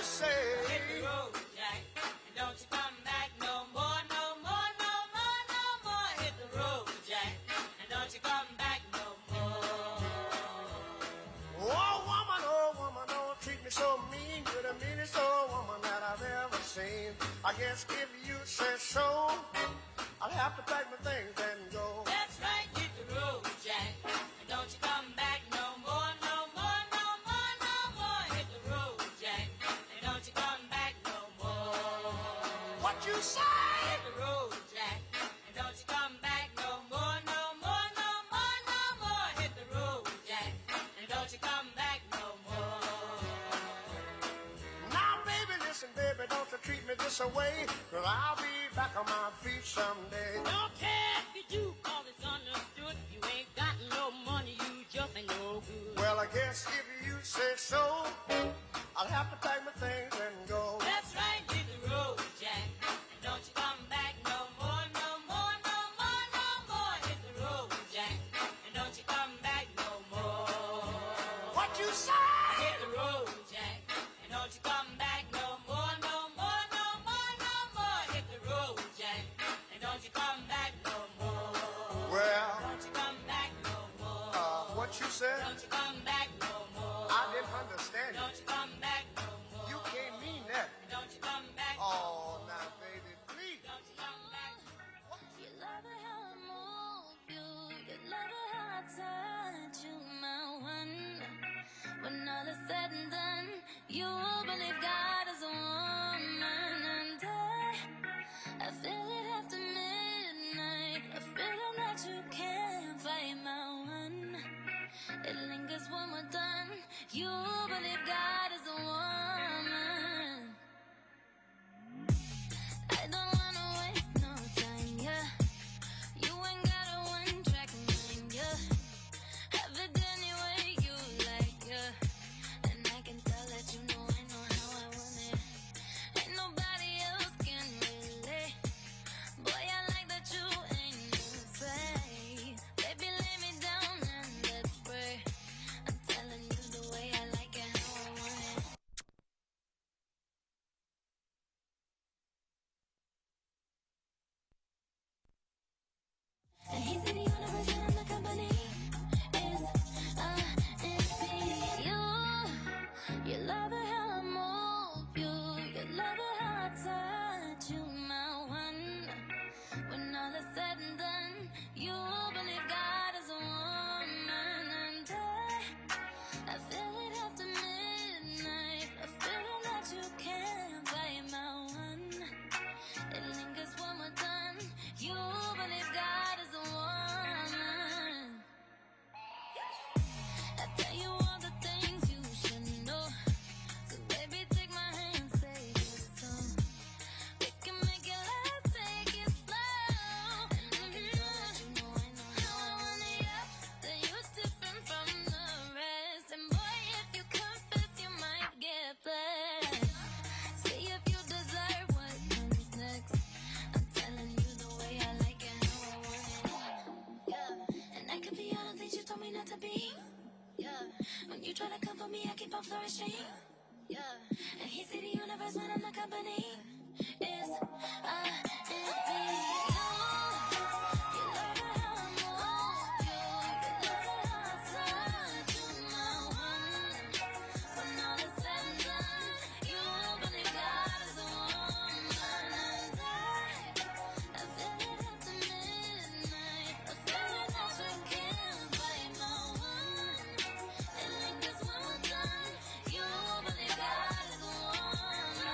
say? Hit the road, Jack, and don't you come back no more, no more, no more, no more. Hit the road, Jack, and don't you come back no more. Oh woman, don't treat me so mean. You're the meanest old woman that I've ever seen. I guess if you say so, I'll have to pack my things and go. That's right, hit the road, Jack, and don't you come back no more, no more, no more, no more. Hit the road, Jack, and don't you come back no more. What you say? Hit the road, Jack, and don't you come back no more, no more, no more, no more. Hit the road, Jack, and don't you come back no more. Now, baby, listen, baby, don't you treat me this way, 'cause I'll be back on my feet someday. Don't care if you do, 'cause it's understood. You ain't got no money, you just ain't no good. Well, I guess if you say so, I'll have to pack my things and go. That's right, hit the road, Jack, and don't you come back no more, no more, no more, no more. Hit the road, Jack, and don't you come back no more. What you say? Hit the road, Jack, and don't you come back no more, no more, no more, no more. Hit the road, Jack, and don't you come back no more. Well, Don't you come back no more. what you said? Don't you come back no more. I didn't understand you. Don't you come back no more. You can't mean that. Don't you come back. Oh, now, baby, please. Don't you come back. You love it how I move you. You love it how I touch you, my one. When all is said and done, you believe God is a woman. And I feel it after midnight. A feeling that you can't fight, my one. It lingers when we're done. You believe God is a woman. I don't wanna waste no time, yeah. You ain't got a one-track mind, yeah. Have it any way you like, yeah. And I can tell that you know I know how I want it. Ain't nobody else can relate. Boy, I like that you ain't afraid. Baby, lay me down and let's pray. I'm telling you the way I like it, how I want it. And he's in the universe and the company is you love it how I move you. You love it how I touch you, my one. When all is said and done, you believe God is a woman. And I feel it after midnight. A feeling that you can't fight, my one. It lingers when we're done. You believe God is a woman. I tell you all the things you should know. So baby, take my hand, say this song. We can make it last, take it slow. And I can tell that you know I know how I want it, yeah. That you're different from the rest. And boy, if you confess, you might get blessed. See if you deserve what comes next. I'm telling you the way I like it, how I want it, yeah. And I could be all the things you told me not to be, yeah. When you try to come for me, I keep on flourishing, yeah. And he see the universe when I'm the company is you love it how I move you. You love it how I touch you, my one. When all is said and done, you believe God is a woman. And I feel it after midnight. A feeling that you can't fight, my one. It lingers when we're done. You believe God is a woman.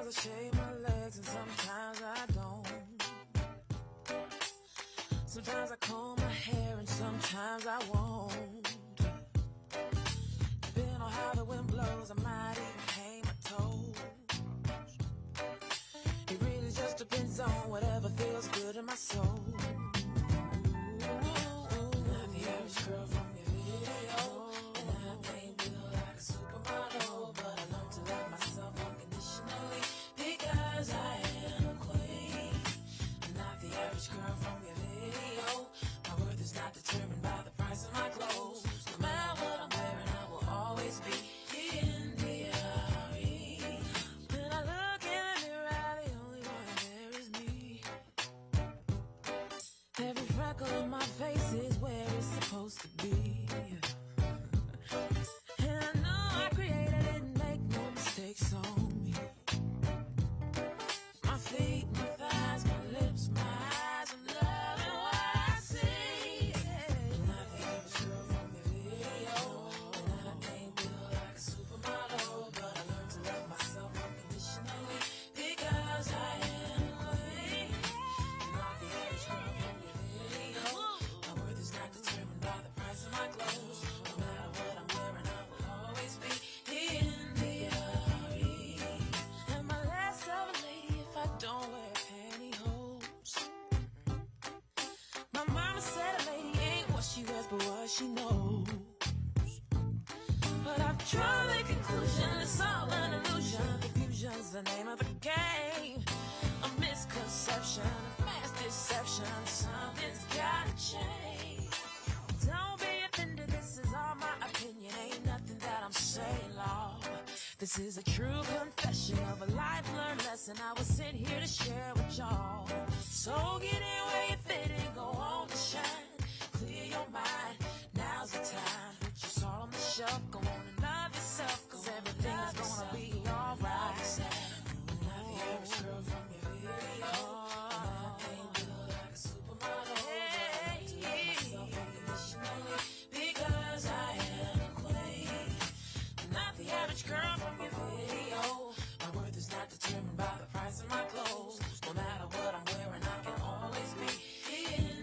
Sometimes I shave my legs and sometimes I don't. Sometimes I comb my hair and sometimes I won't. Depending on how the wind blows, I might even paint my toes. It really just depends on whatever feels good in my soul. Not the average girl from your video, and I ain't built like a supermodel, but I learned to love myself unconditionally because I am a queen. I'm not the average girl from your video. My worth is not determined by the price of my clothes. No matter what I'm wearing, I will always be in the RE. When I look in the mirror, the only one there is me. Every freckle on my face is where it's supposed to be. And I know I created it and make no mistakes on me. My feet, my thighs, my lips, my eyes, I'm loving what I see. I'm not the average girl from your video, and I ain't built like a supermodel, but I learned to love myself unconditionally because I am a queen. I'm not the average girl from your video. My worth is not determined by the price of my clothes. No matter what I'm wearing, I will always be in the RE. Am I less of a lady if I don't wear pantyhose? My mama said a lady ain't what she wears but what she knows. But I've drawn the conclusion it's all an illusion. Confusion's the name of the game. A misconception, a mass deception. Something's gotta change. Don't be offended, this is all my opinion. Ain't nothing that I'm saying, Lord. This is a true confession of a life learned lesson I was sent here to share with y'all. So get in where you fit and go on to shine. Clear your mind, now's the time. Put your soul on the shelf, go on and love yourself, cause everything's gonna be alright. I'm not the average girl from your video, and I ain't built like a supermodel, but I learned to love myself unconditionally because I am a queen. I'm not the average girl from your video. My worth is not determined by the price of my clothes. No matter what I'm wearing, I can always be in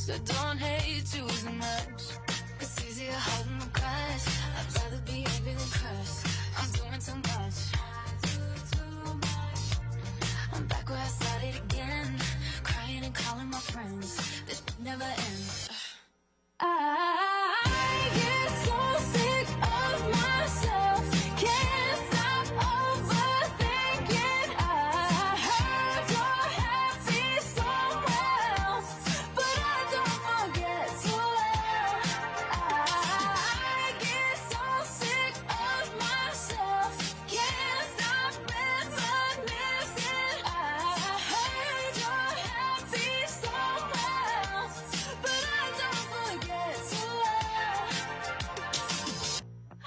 so don't hate you as much. It's easier holding the crush. I'd rather be angry than crushed. I'm doing too much. I'm back where I started again, crying and calling my friends. This never ends. I get so sick of myself. Can't stop overthinking. I heard you're happy somewhere else, but I don't forget so well. I get so sick of myself. Can't stop reminiscing. I heard you're happy somewhere else, but I don't forget so well.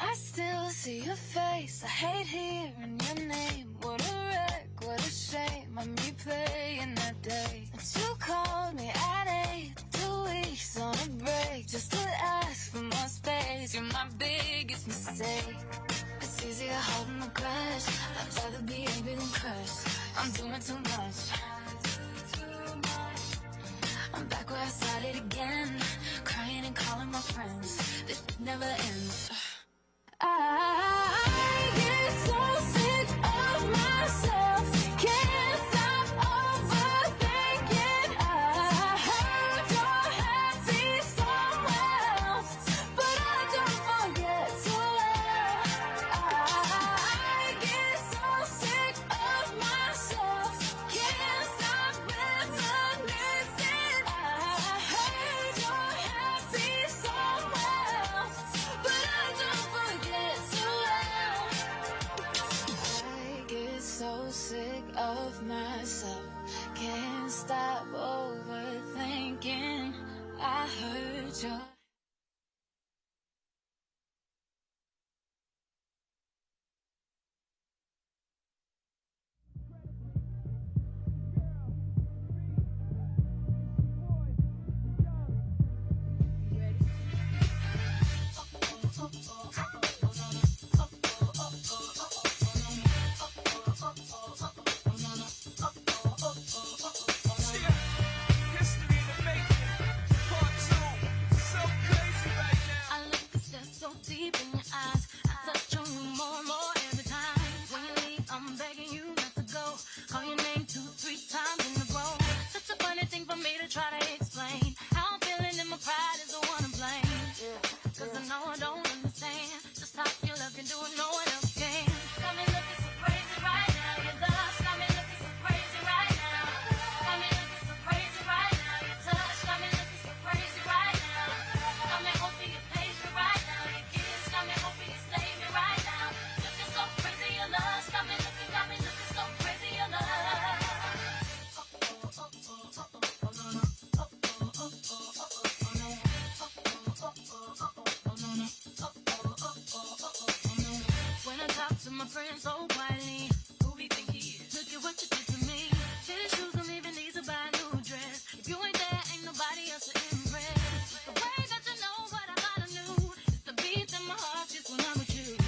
I still see your face. I hate hearing your name. What a wreck, what a shame. I'm replaying that day that you called me at 8, 2 weeks on a break, just to ask for more space. You're my biggest mistake. It's easier holding the grudge. I'd rather be angry than crushed. I'm doing too much. I'm back where I started again, crying and calling my friends. This never ends. I get so sick of myself. Can't stop overthinking. I heard you're happy somewhere else, but I don't forget so well. I get so sick of myself. Can't stop reminiscing. I heard you're happy somewhere else, but I don't forget so well. I get so sick of myself. Can't stop overthinking. I heard you. History in the making. Part 2. So crazy right now. I look at that so deep in your eyes. I touch on you more and more every time. When you leave, I'm begging you not to go. Call your name 2, 3 times in a row. Such a funny thing for me to try to explain. How I'm feeling and my pride is the one to blame. Cause I know I don't understand just how you love can do it, no one else can. Got me looking so crazy right now. Your love got me looking so crazy right now. Got me looking so crazy right now. Your touch got me looking so crazy right now. Got me hoping you page me right now. Your kiss got me hoping you save me right now. Looking so crazy, your love got me looking so crazy, your love. When I talk to my friends so quietly, who we think he is? Look at what you did to me. His shoes don't even need to buy a new dress. If you ain't there, ain't nobody else to impress. It's the way that you know what I gotta do. It's the beat in my heart just when I'm with you.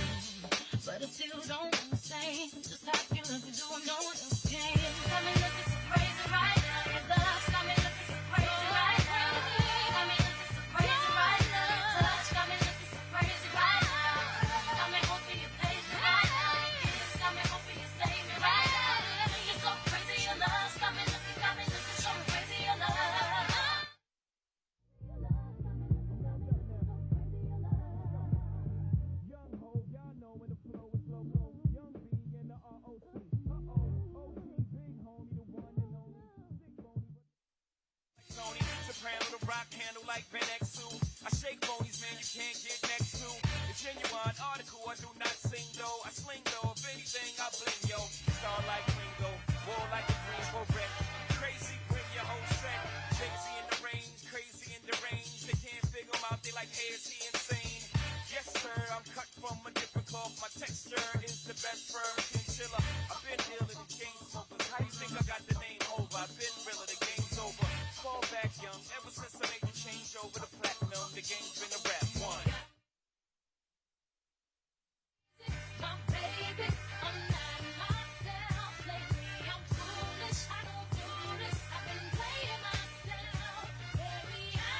But I still don't understand just how you look and do what no one else can. Got me looking so crazy right now. Your love got me looking so crazy right now. Got me looking so crazy right now. Your touch got me looking so crazy right now. Got me hoping you page me right now. Your kiss got me hoping you save me right now. You're so crazy, your love got me looking so crazy, your love. Young ho, y'all know when the flow is loco. Young B and the ROC. OG, big homie, the one and only. Sick bony, but Tony, soprano, the rock handle like Ben X2. I shake phonies, man, you can't get next to. The genuine article, I do not sing though. I sling though, if anything, I bling yo. Star like Ringo, war like a green beret. Crazy, bring your whole set. Jay-Z in the range, crazy in the range. They can't figure him out, they like, hey, is he insane? Yes, sir, I'm cut from a different cloth. My texture is the best firm chinchilla. I've been ill in the game smokers. How you think I got the name over? I've been realer, the game's over. Fall back young, ever since I made the change over to platinum, the game's been a rap one. My baby, I'm not myself lately. I'm foolish, I don't do this. I've been playing myself. Baby, I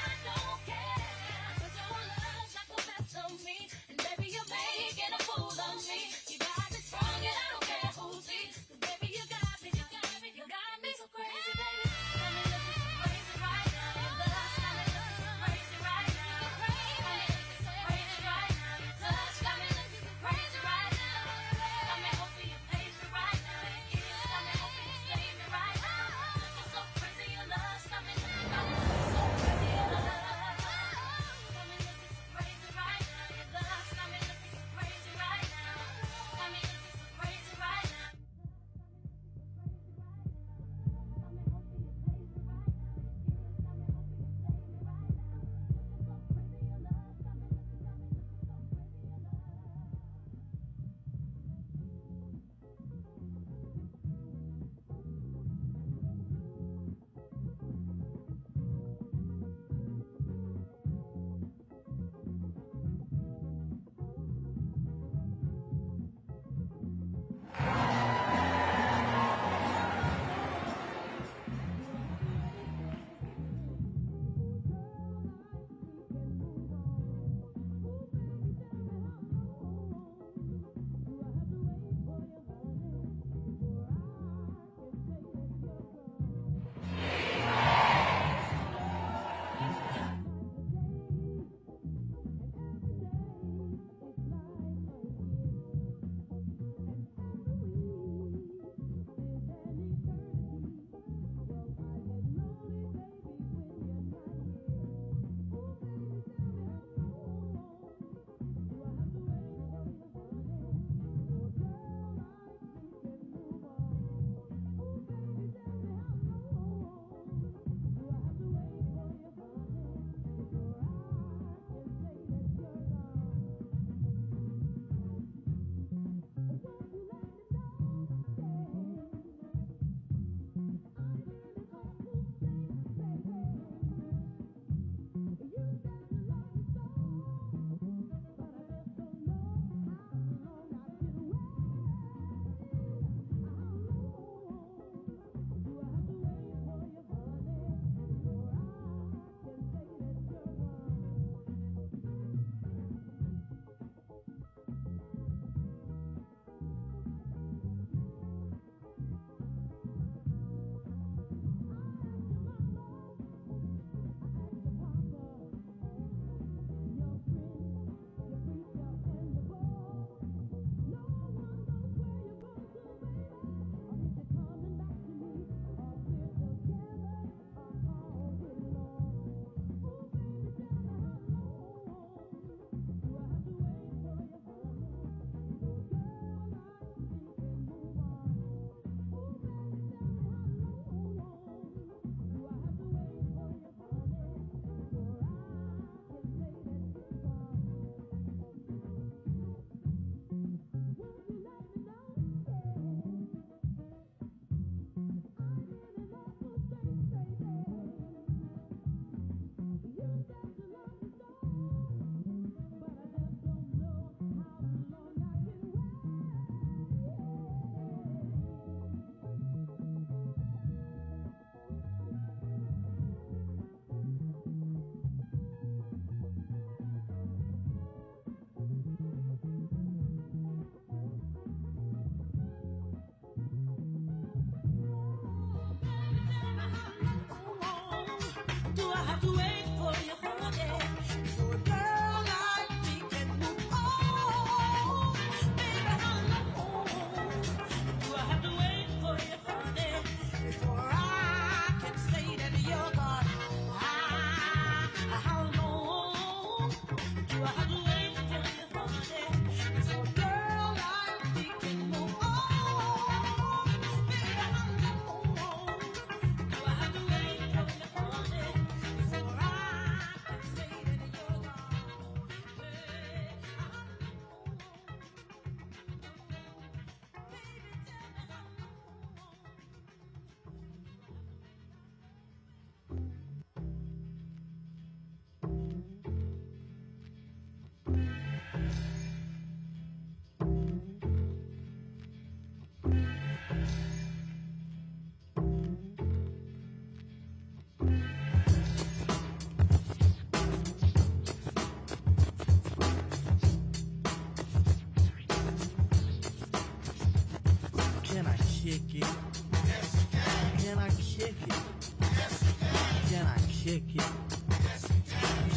kick it?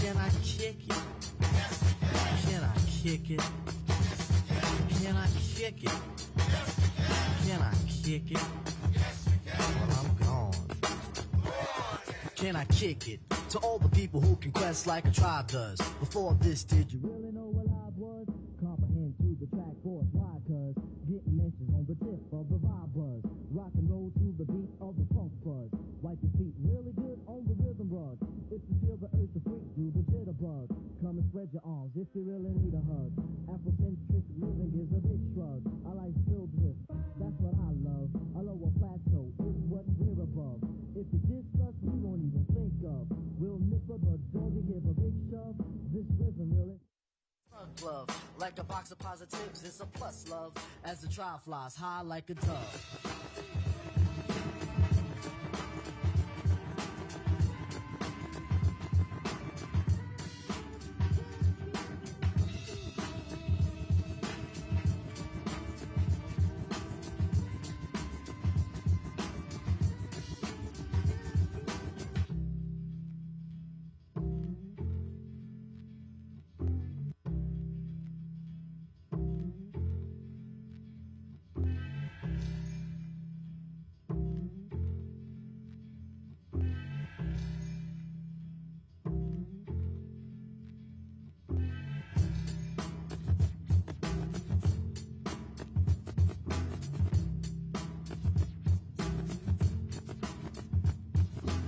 Can I kick it? Can I kick it? Can I kick it? Can I kick it? Well, I'm gone. Can I kick it? To all the people who can quest like a tribe does. Before this, did you really know what I was? Comprehend to the track force, why? Cause getting mentions on the tip of the vibe buzz. Rock and roll to the beat of the funk buzz. Wipe your feet really good on the rhythm rug. If you feel the urge to freak, do the jitterbug. Come and spread your arms if you really need a hug. Afrocentric living is a big shrug. I like filled with, that's what I love. A lower plateau is what we're above. If you diss us, we won't even think of. We'll nip a the dog and give a big shove. This rhythm really glove, like a box of positives, it's a plus love. As the trial flies high like a dove.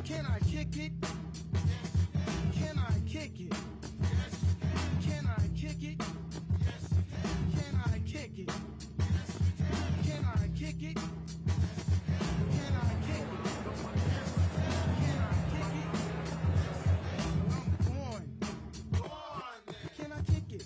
Can I kick it? Can I kick it? Can I kick it? Can I kick it? Can I kick it? Can I kick it? Can I kick it? I'm going. Can I kick it?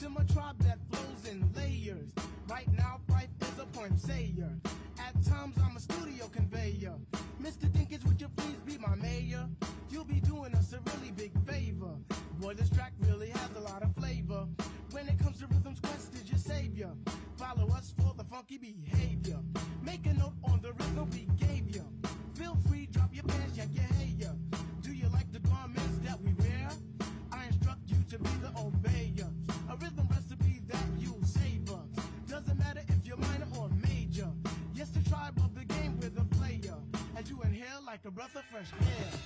To my tribe that flows in layers. Right now, Fife is a point sayer. At times, I'm a studio conveyor. Mr. Dinkins, would you please be my mayor? You'll be doing us a really big favor. Boy, this track really has a lot of flavor. When it comes to rhythms, Quest is your savior. Follow us for the funky behavior. Make a note on the rhythm we gave you. Feel free, drop your pants, yank your hair. Do you like the garments that we wear? I instruct you to be the obeyer. A rhythm recipe that you'll savor. Doesn't matter if you're minor or major. Yes, the tribe of the game, we're the player. As you inhale like a breath of fresh air.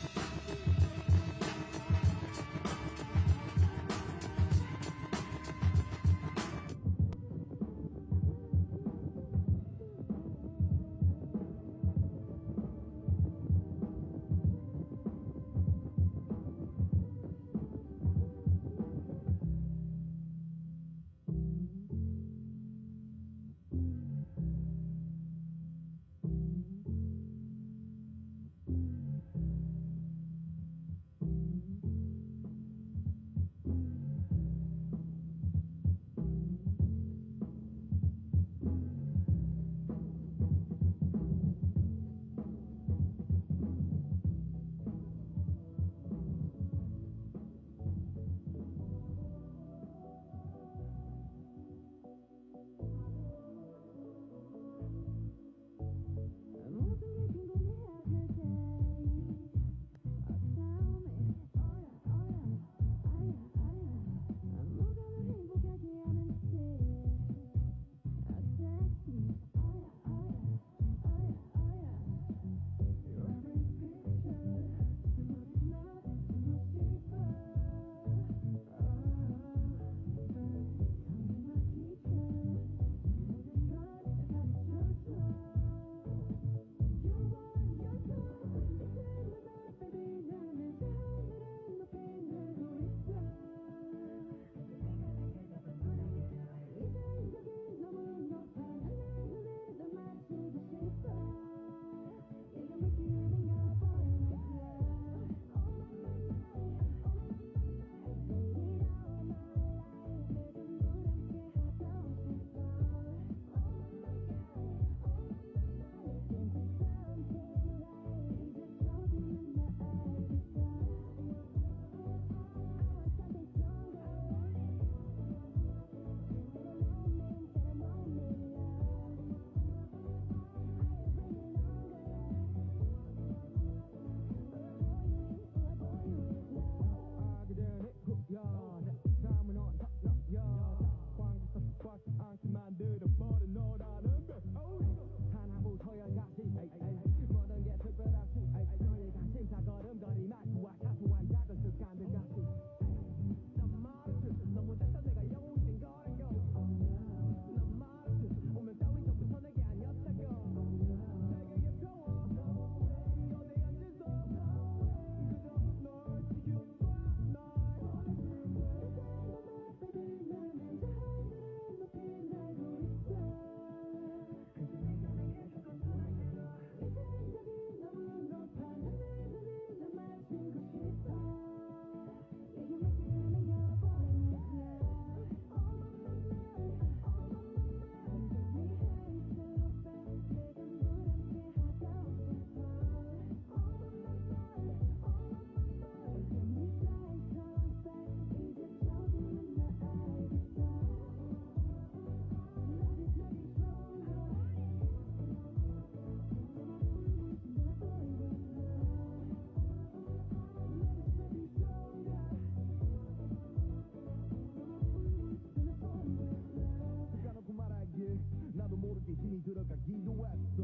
들어가 기도했어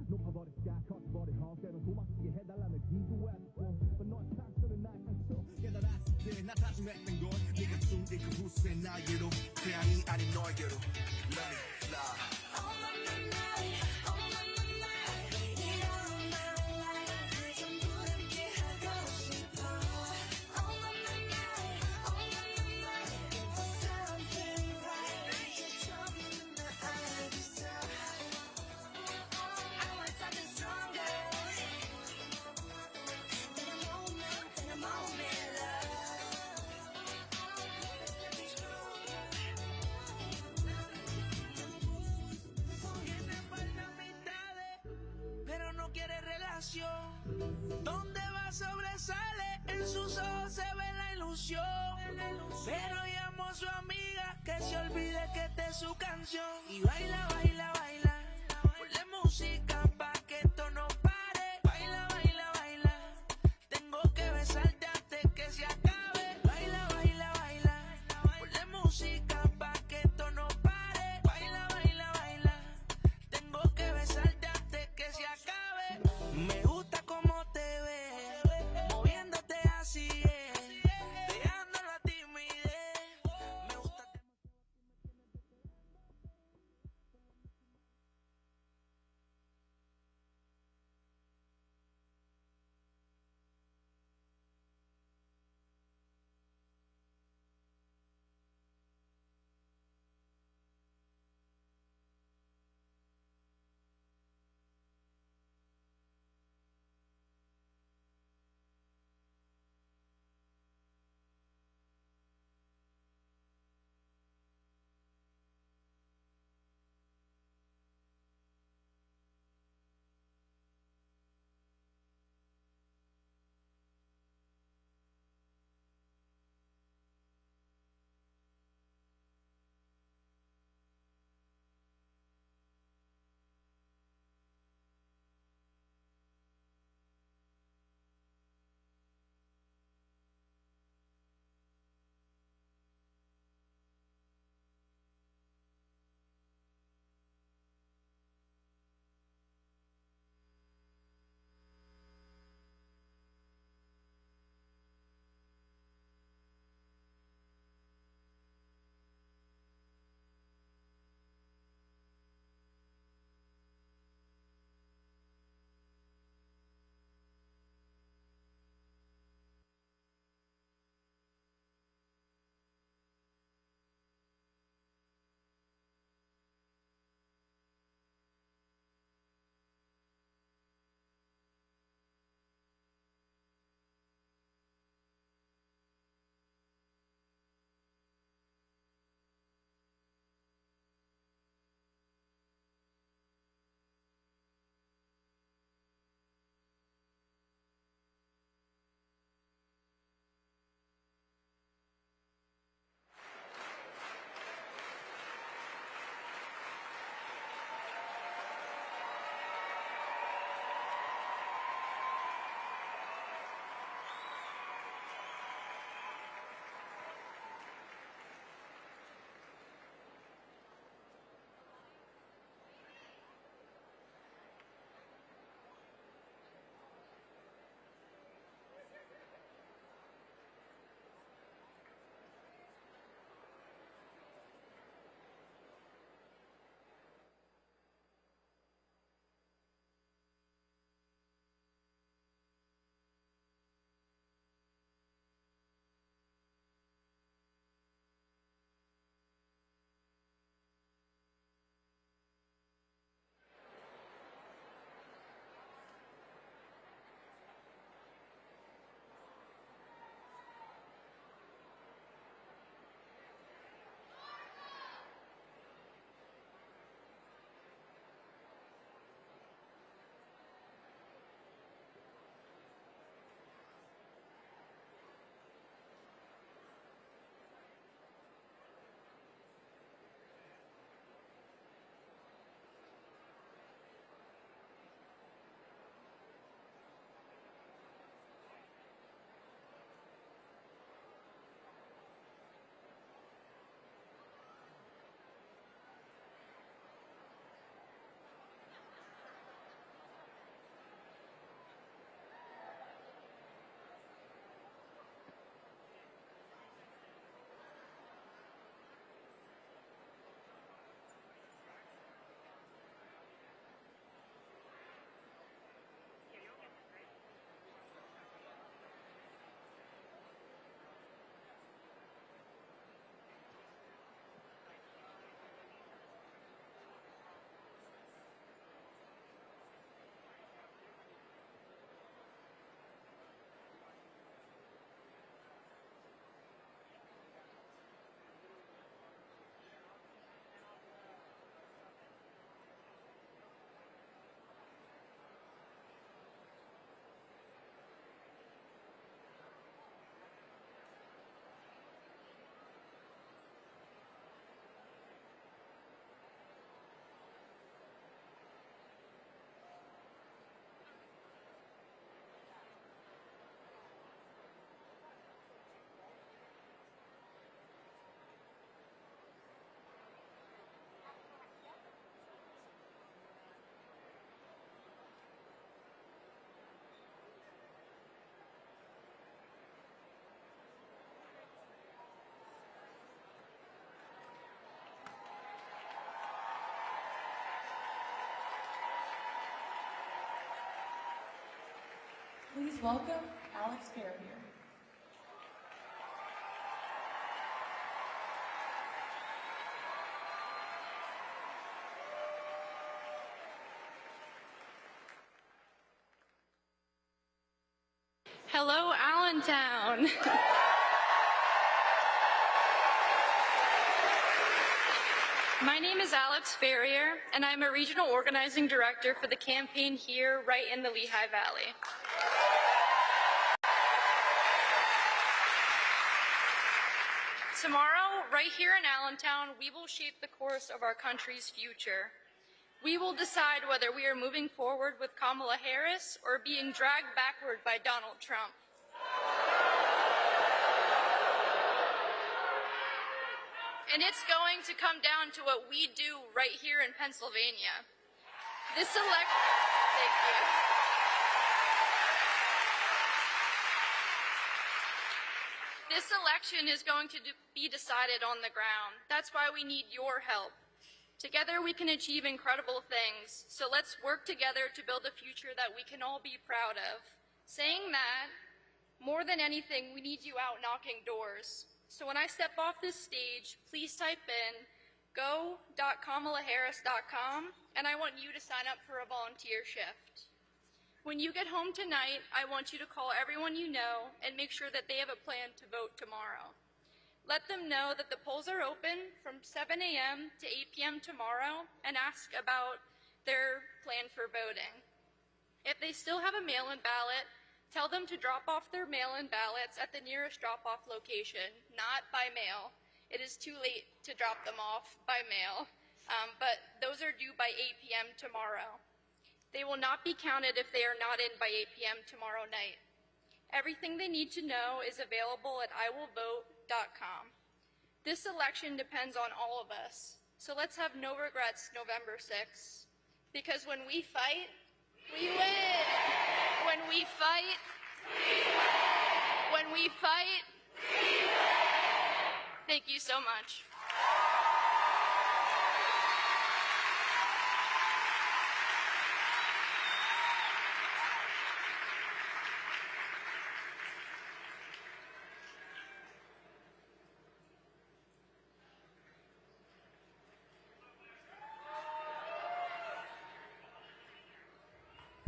높아버린 sky 커져버린 hall 때론 고맙게 해달라며 기도했어 But 넌 상처를 날 상처 깨달았을 때 나 다짐했던 건 네가 준 그 후세 나에게로 태양이 아닌 너에게로 Let me fly Oh my my 이런 my life 전부 함께 하고 싶어 Oh my my it's something right 저기는 나 알겠어 I want something stronger than a moment love Tiene falta amistades, pero no quiere relación. Donde va sobresale, en sus ojos se ve la ilusión. Pero llamo a su amiga que se olvide que esta es su canción. Y baila, baila, baila. Ponle música pa' que esto no pare. Baila, baila, baila. Tengo que besarte antes que se acabe. Baila, baila, baila. Ponle música pa' que esto no pare. Baila, baila, baila. Tengo que besarte antes que se acabe. Me gusta cómo te ves, moviéndote así es, dejando la timidez. Me gusta Please welcome Alex Faefer. Hello, Allentown. My name is Alex Faefer, and I'm a regional organizing director for the campaign here, right in the Lehigh Valley. Tomorrow, right here in Allentown, we will shape the course of our country's future. We will decide whether we are moving forward with Kamala Harris or being dragged backward by Donald Trump. And it's going to come down to what we do right here in Pennsylvania. Thank you. This election is going to be decided on the ground. That's why we need your help. Together we can achieve incredible things, so let's work together to build a future that we can all be proud of. Saying that, more than anything, we need you out knocking doors. So when I step off this stage, please type in go.kamalaharris.com, and I want you to sign up for a volunteer shift. When you get home tonight, I want you to call everyone you know and make sure that they have a plan to vote tomorrow. Let them know that the polls are open from 7 a.m. to 8 p.m. tomorrow and ask about their plan for voting. If they still have a mail-in ballot, tell them to drop off their mail-in ballots at the nearest drop-off location, not by mail. It is too late to drop them off by mail, but those are due by 8 p.m. tomorrow. They will not be counted if they are not in by 8 p.m. tomorrow night. Everything they need to know is available at iwillvote.com. This election depends on all of us, so let's have no regrets November 6th. Because when we fight, we win. When we fight, we win. When we fight, we win. Thank you so much.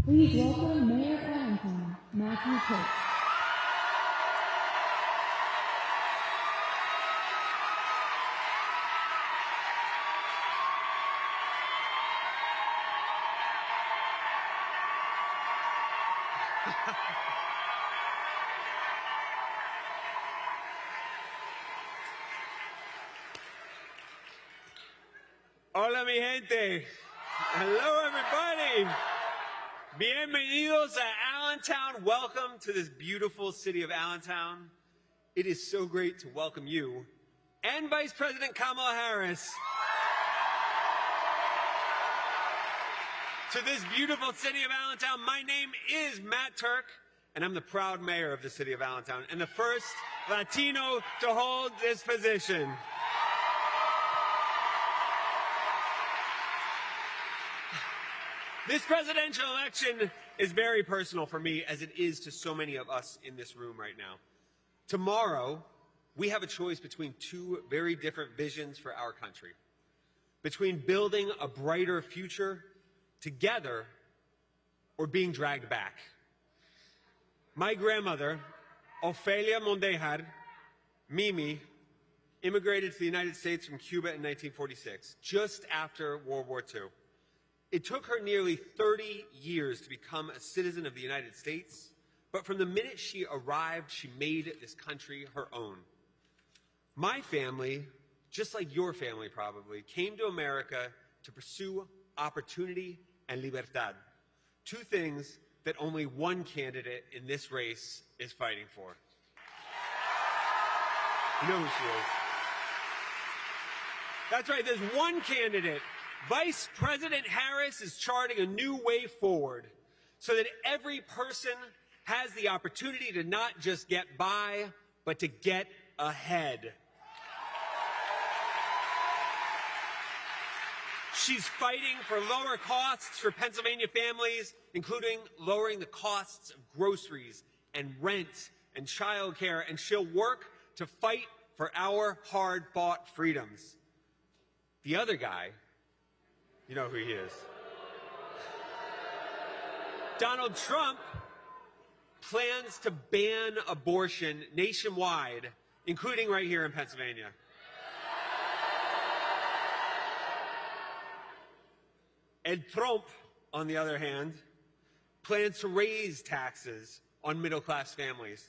Please welcome Mayor of Allentown, Matt Tuerk. Hola, mi gente. Hello, everybody. Bienvenidos a Allentown. Welcome to this beautiful city of Allentown. It is so great to welcome you and Vice President Kamala Harris to this beautiful city of Allentown. My name is Matt Tuerk, and I'm the proud mayor of the city of Allentown and the first Latino to hold this position. This presidential election is very personal for me, as it is to so many of us in this room right now. Tomorrow, we have a choice between two very different visions for our country. Between building a brighter future together or being dragged back. My grandmother, Ofelia Mondejar, Mimi, immigrated to the United States from Cuba in 1946, just after World War II. It took her nearly 30 years to become a citizen of the United States, but from the minute she arrived, she made this country her own. My family, just like your family probably, came to America to pursue opportunity and libertad, two things that only one candidate in this race is fighting for. You know who she is. That's right, there's one candidate. Vice President Harris is charting a new way forward so that every person has the opportunity to not just get by, but to get ahead. She's fighting for lower costs for Pennsylvania families, including lowering the costs of groceries and rent and childcare, and she'll work to fight for our hard-fought freedoms. The other guy, you know who he is. Donald Trump plans to ban abortion nationwide, including right here in Pennsylvania. And Trump, on the other hand, plans to raise taxes on middle-class families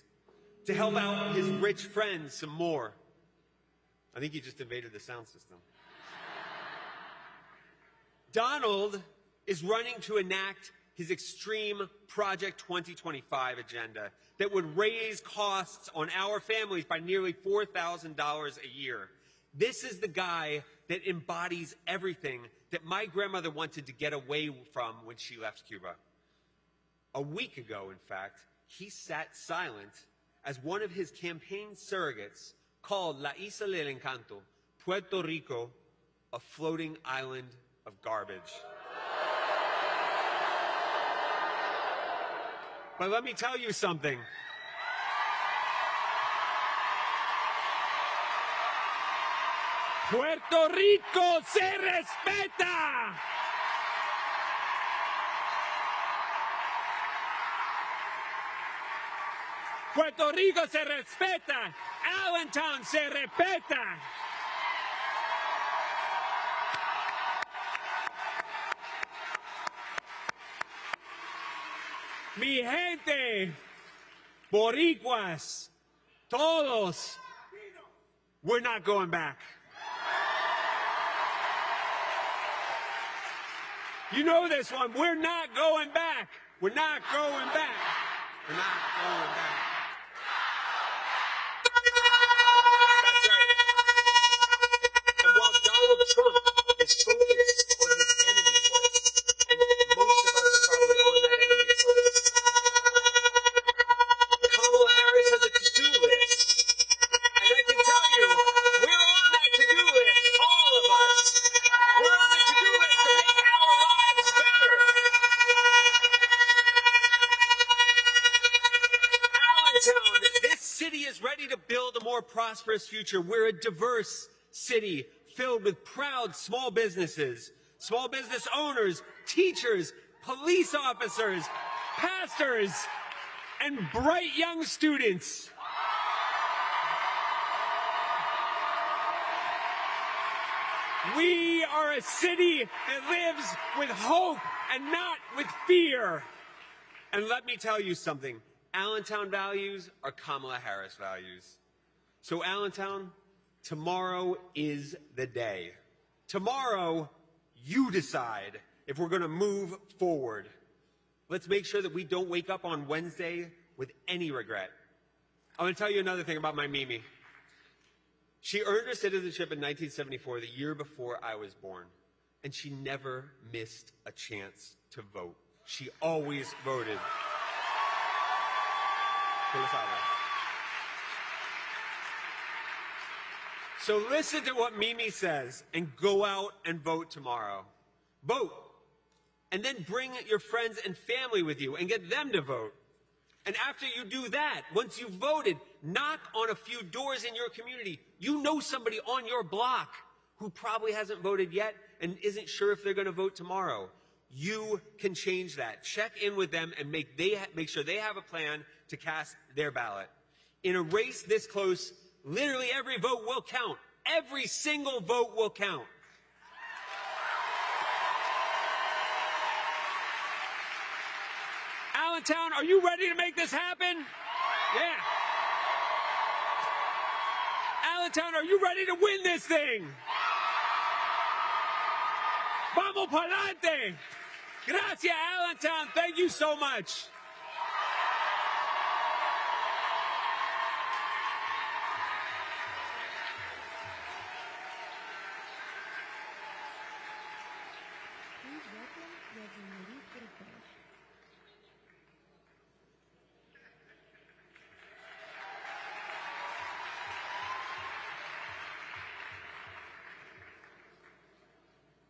to help out his rich friends some more. I think he just invaded the sound system. Donald is running to enact his extreme Project 2025 agenda that would raise costs on our families by nearly $4,000 a year. This is the guy that embodies everything that my grandmother wanted to get away from when she left Cuba. A week ago, in fact, he sat silent as one of his campaign surrogates called La Isla del Encanto, Puerto Rico, a floating island of garbage. But let me tell you something. Puerto Rico se respeta. Puerto Rico se respeta. Allentown se respeta. Mi gente, boricuas, todos, we're not going back. You know this one. We're not going back. We're not going back. We're not going back. That's right. And while Donald Trump is focused on his enemy's list, and most of us are probably on that enemy's list, Kamala Harris has a to-do list. And I can tell you, we're on that to-do list, all of us. We're on the to-do list to make our lives better. Allentown, this city is ready to build a more prosperous future. We're a diverse city filled with proud small businesses, small business owners, teachers, police officers, pastors, and bright young students. We are a city that lives with hope and not with fear. And let me tell you something. Allentown values are Kamala Harris values. So Allentown, tomorrow is the day. Tomorrow, you decide if we're going to move forward. Let's make sure that we don't wake up on Wednesday with any regret. I'm going to tell you another thing about my Mimi. She earned her citizenship in 1974, the year before I was born. And she never missed a chance to vote. She always voted. So listen to what Mimi says and go out and vote tomorrow. Vote. And then bring your friends and family with you and get them to vote. And after you do that, once you've voted, knock on a few doors in your community. You know somebody on your block who probably hasn't voted yet and isn't sure if they're going to vote tomorrow. You can change that. Check in with them and make sure they have a plan to cast their ballot. In a race this close, literally every vote will count. Every single vote will count. Allentown, are you ready to make this happen? Yeah. Allentown, are you ready to win this thing? Vamos pa'lante. Gracias, Allentown. Thank you so much. Please welcome Reverend Marie Cortez.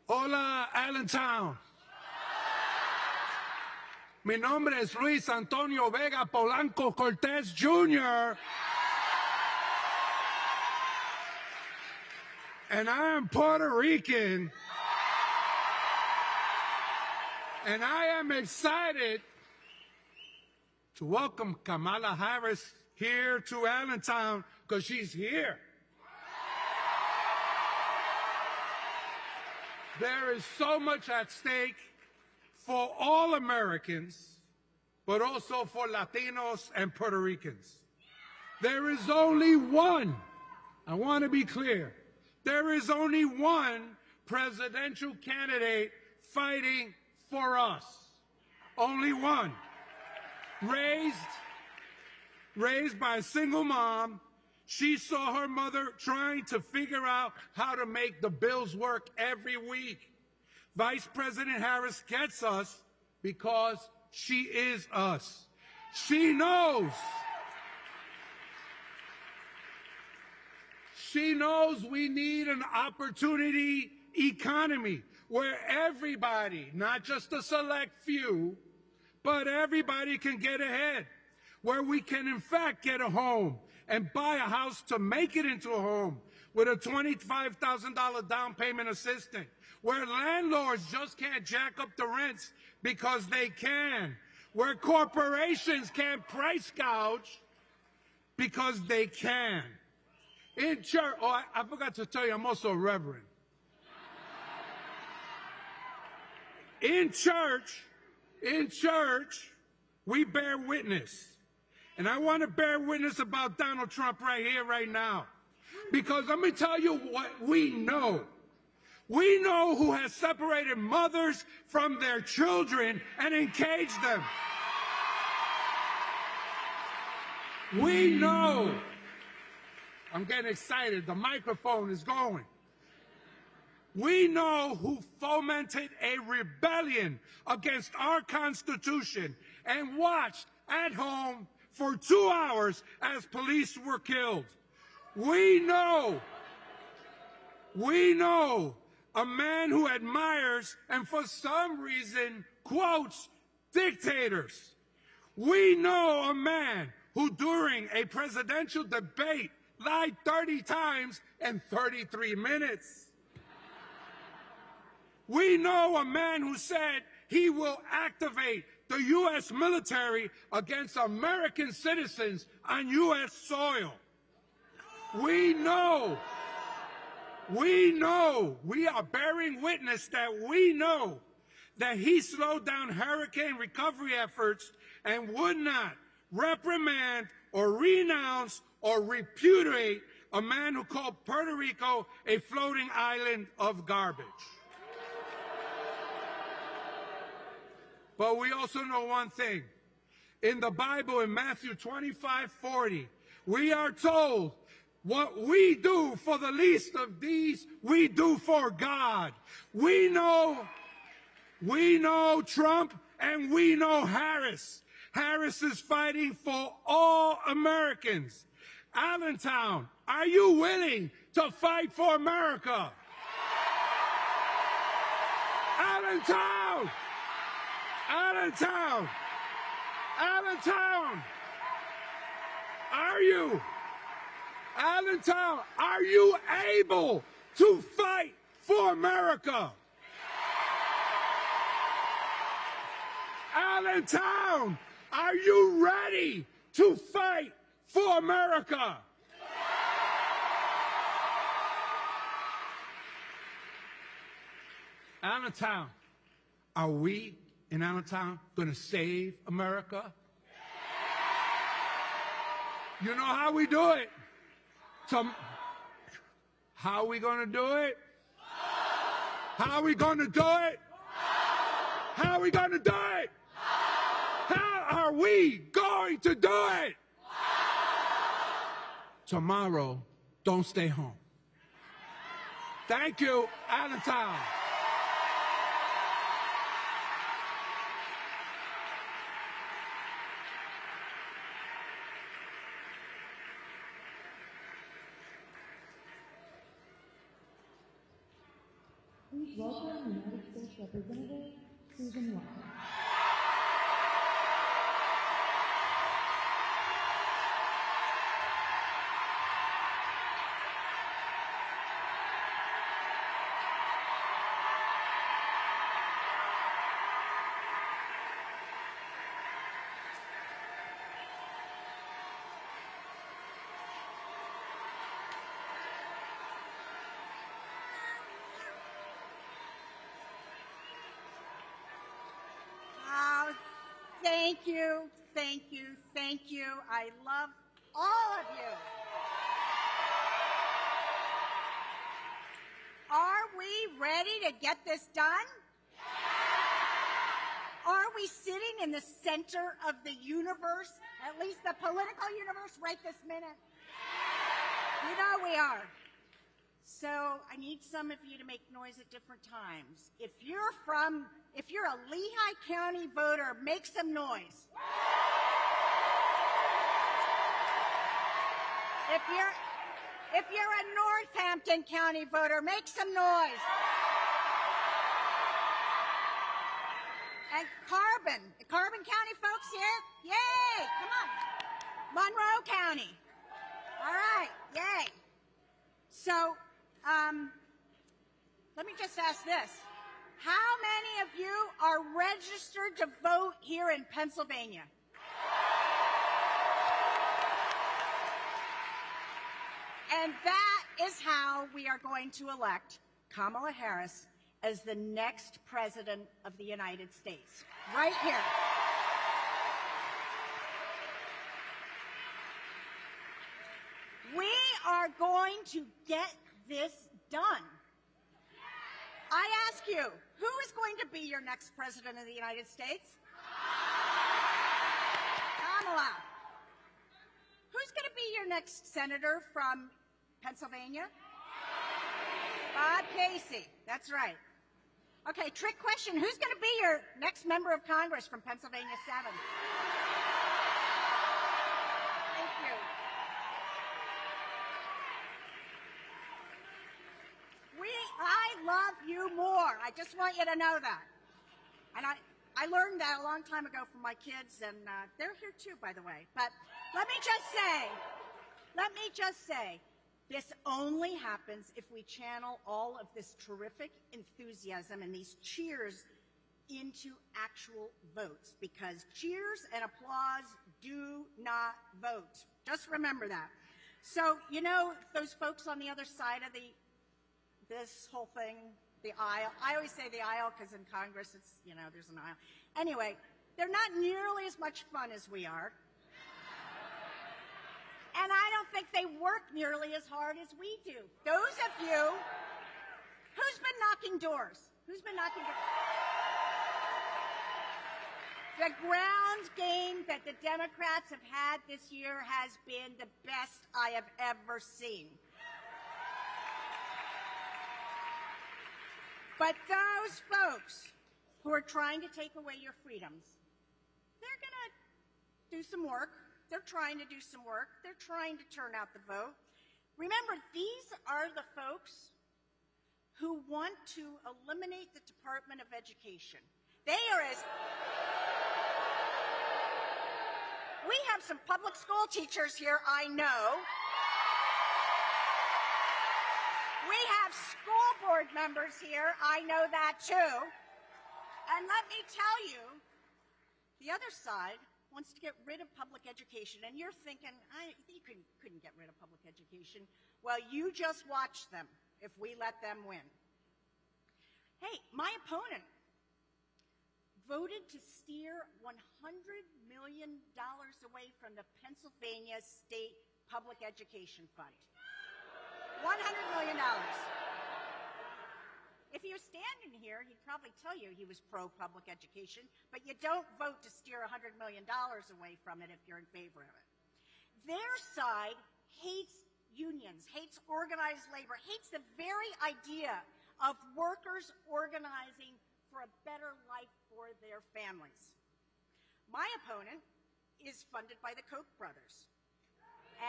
Hola, Hola, Allentown. Mi nombre es Luis Antonio Vega Polanco Cortez Jr. And I am Puerto Rican. And I am excited to welcome Kamala Harris here to Allentown because she's here. There is so much at stake for all Americans, but also for Latinos and Puerto Ricans. There is only one, I want to be clear, there is only one presidential candidate fighting for us. Only one. Raised by a single mom, she saw her mother trying to figure out how to make the bills work every week. Vice President Harris gets us because she is us. She knows. She knows we need an opportunity economy where everybody, not just a select few, but everybody can get ahead, where we can in fact get a home and buy a house to make it into a home with a $25,000 down payment assistance, where landlords just can't jack up the rents because they can, where corporations can't price gouge because they can. In church, oh, I forgot to tell you, I'm also a reverend. In church, we bear witness. And I want to bear witness about Donald Trump right here, right now. Because let me tell you what we know. We know who has separated mothers from their children and encaged them. We know. I'm getting excited. The microphone is going. We know who fomented a rebellion against our Constitution and watched at home for 2 hours as police were killed. We know a man who admires and for some reason quotes dictators. We know a man who during a presidential debate lied 30 times in 33 minutes. We know a man who said he will activate the U.S. military against American citizens on U.S. soil. We know, we are bearing witness that we know that he slowed down hurricane recovery efforts and would not reprimand or renounce or repudiate a man who called Puerto Rico a floating island of garbage. But we also know one thing. In the Bible, in Matthew 25:40, we are told, what we do for the least of these, we do for God. We know Trump and we know Harris. Harris is fighting for all Americans. Allentown, are you willing to fight for America? Allentown! Allentown! Allentown! Are you? Allentown, are you able to fight for America? Allentown, are you ready to fight for America? Allentown, are we in Allentown going to save America? You know how we do it. How are we going to do it? How are we going to do it? How are we going to do it? How are we going to do it? Tomorrow, don't stay home. Thank you, Allentown. Please welcome United States Representative Susan Walker. Thank you, thank you, thank you. I love all of you. Are we ready to get this done? Are we sitting in the center of the universe, at least the political universe, right this minute? You know we are. So I need some of you to make noise at different times. If you're a Lehigh County voter, make some noise. If you're a Northampton County voter, make some noise. And Carbon County folks here? Yay, come on. Monroe County. All right, yay. So, let me just ask this. How many of you are registered to vote here in Pennsylvania? And that is how we are going to elect Kamala Harris as the next President of the United States. Right here. We are going to get this done. I ask you, who is going to be your next President of the United States? Kamala. Who's going to be your next Senator from Pennsylvania? Bob Casey. That's right. Okay, trick question. Who's going to be your next member of Congress from Pennsylvania 7? Thank you. I love you more. I just want you to know that. And I learned that a long time ago from my kids, and they're here too, by the way. But let me just say, this only happens if we channel all of this terrific enthusiasm and these cheers into actual votes, because cheers and applause do not vote. Just remember that. So, you know, those folks on the other side of this whole thing, the aisle. I always say the aisle because in Congress it's, you know, there's an aisle. Anyway, they're not nearly as much fun as we are. And I don't think they work nearly as hard as we do. Those of you, who's been knocking doors? Who's been knocking doors? The ground game that the Democrats have had this year has been the best I have ever seen. But those folks who are trying to take away your freedoms, they're going to do some work. They're trying to do some work. They're trying to turn out the vote. Remember, these are the folks who want to eliminate the Department of Education. They are as... We have some public school teachers here, I know. We have school board members here. I know that too. And let me tell you, the other side wants to get rid of public education. And you're thinking, you couldn't get rid of public education. Well, you just watch them if we let them win. Hey, my opponent voted to steer $100 million away from the Pennsylvania State Public Education Fund. $100 million. If he was standing here, he'd probably tell you he was pro-public education, but you don't vote to steer $100 million away from it if you're in favor of it. Their side hates unions, hates organized labor, hates the very idea of workers organizing for a better life for their families. My opponent is funded by the Koch brothers.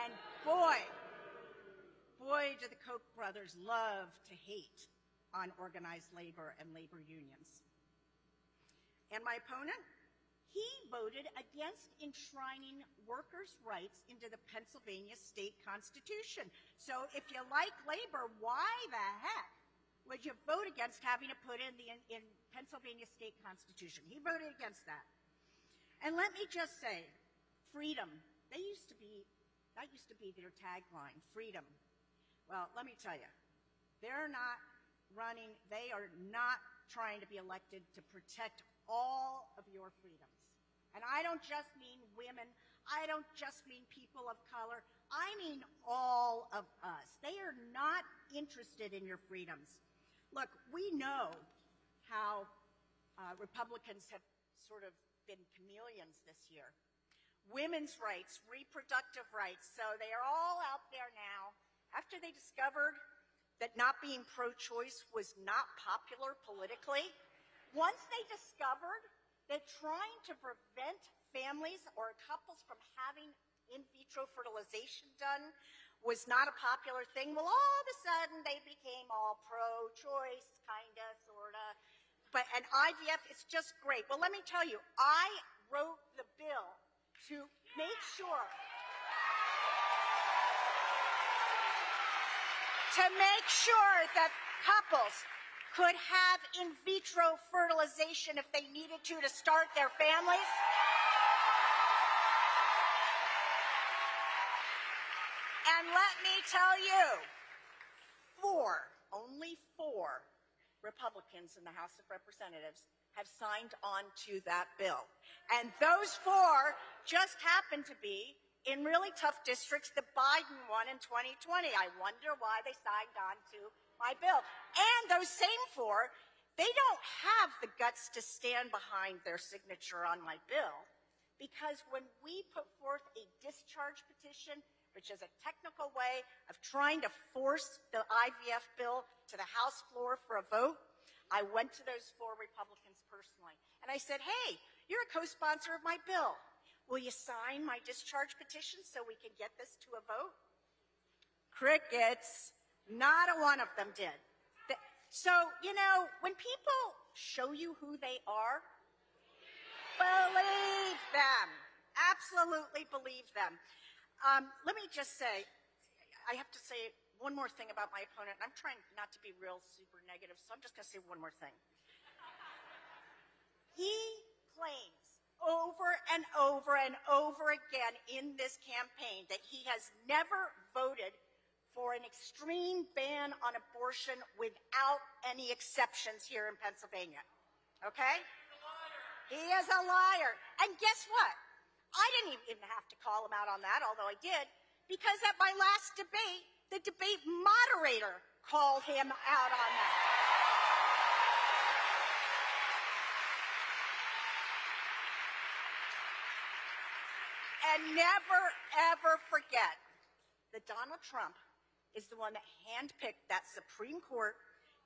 And boy, do the Koch brothers love to hate. on organized labor and labor unions. And my opponent, he voted against enshrining workers' rights into the Pennsylvania state constitution. So if you like labor, why the heck would you vote against having it put in the Pennsylvania state constitution? He voted against that. And let me just say, freedom, that used to be their tagline, freedom. Well, let me tell you, they're not running, they are not trying to be elected to protect all of your freedoms. And I don't just mean women, I don't just mean people of color, I mean all of us. They are not interested in your freedoms. Look, we know how Republicans have sort of been chameleons this year. Women's rights, reproductive rights, so they are all out there now. After they discovered that not being pro-choice was not popular politically, once they discovered that trying to prevent families or couples from having in vitro fertilization done was not a popular thing, well, all of a sudden they became all pro-choice, kinda, sorta. And IVF is just great. Well, let me tell you, I wrote the bill to make sure that couples could have in vitro fertilization if they needed to start their families. And let me tell you, only four Republicans in the House of Representatives have signed on to that bill. And those four just happen to be in really tough districts that Biden won in 2020. I wonder why they signed on to my bill. And those same four, they don't have the guts to stand behind their signature on my bill, because when we put forth a discharge petition, which is a technical way of trying to force the IVF bill to the House floor for a vote, I went to those four Republicans personally. And I said, hey, you're a co-sponsor of my bill. Will you sign my discharge petition so we can get this to a vote? Crickets. Not a one of them did. So, you know, when people show you who they are, believe them. Absolutely believe them. Let me just say, I have to say one more thing about my opponent. I'm trying not to be real super negative, so I'm just going to say one more thing. He claims over and over and over again in this campaign that he has never voted for an extreme ban on abortion without any exceptions here in Pennsylvania. Okay? He is a liar. And guess what? I didn't even have to call him out on that, although I did, because at my last debate, the debate moderator called him out on that. And never, ever forget that Donald Trump is the one that handpicked that Supreme Court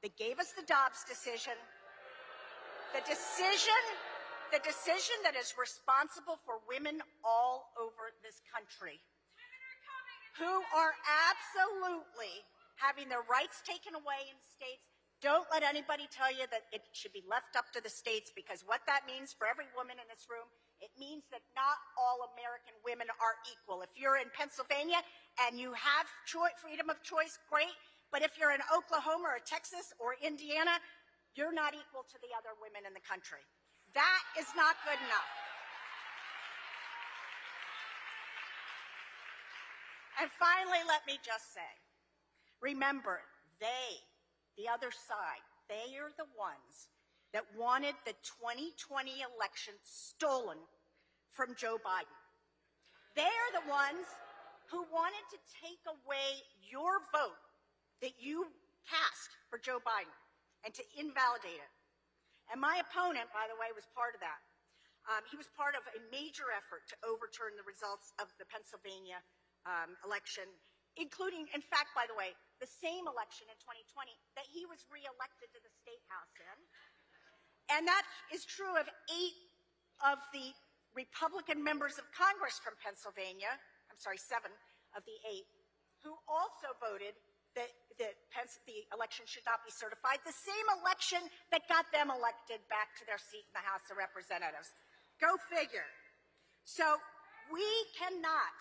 that gave us the Dobbs decision, the decision that is responsible for women all over this country who are absolutely having their rights taken away in states. Don't let anybody tell you that it should be left up to the states, because what that means for every woman in this room, it means that not all American women are equal. If you're in Pennsylvania and you have freedom of choice, great. But if you're in Oklahoma or Texas or Indiana, you're not equal to the other women in the country. That is not good enough. And finally, let me just say, remember, the other side, they are the ones that wanted the 2020 election stolen from Joe Biden. They are the ones who wanted to take away your vote that you cast for Joe Biden and to invalidate it. And my opponent, by the way, was part of that. He was part of a major effort to overturn the results of the Pennsylvania election, including, in fact, by the way, the same election in 2020 that he was reelected to the State House in. And that is true of 8 of the Republican members of Congress from Pennsylvania, 7 of the 8, who also voted that the election should not be certified, the same election that got them elected back to their seat in the House of Representatives. Go figure. So we cannot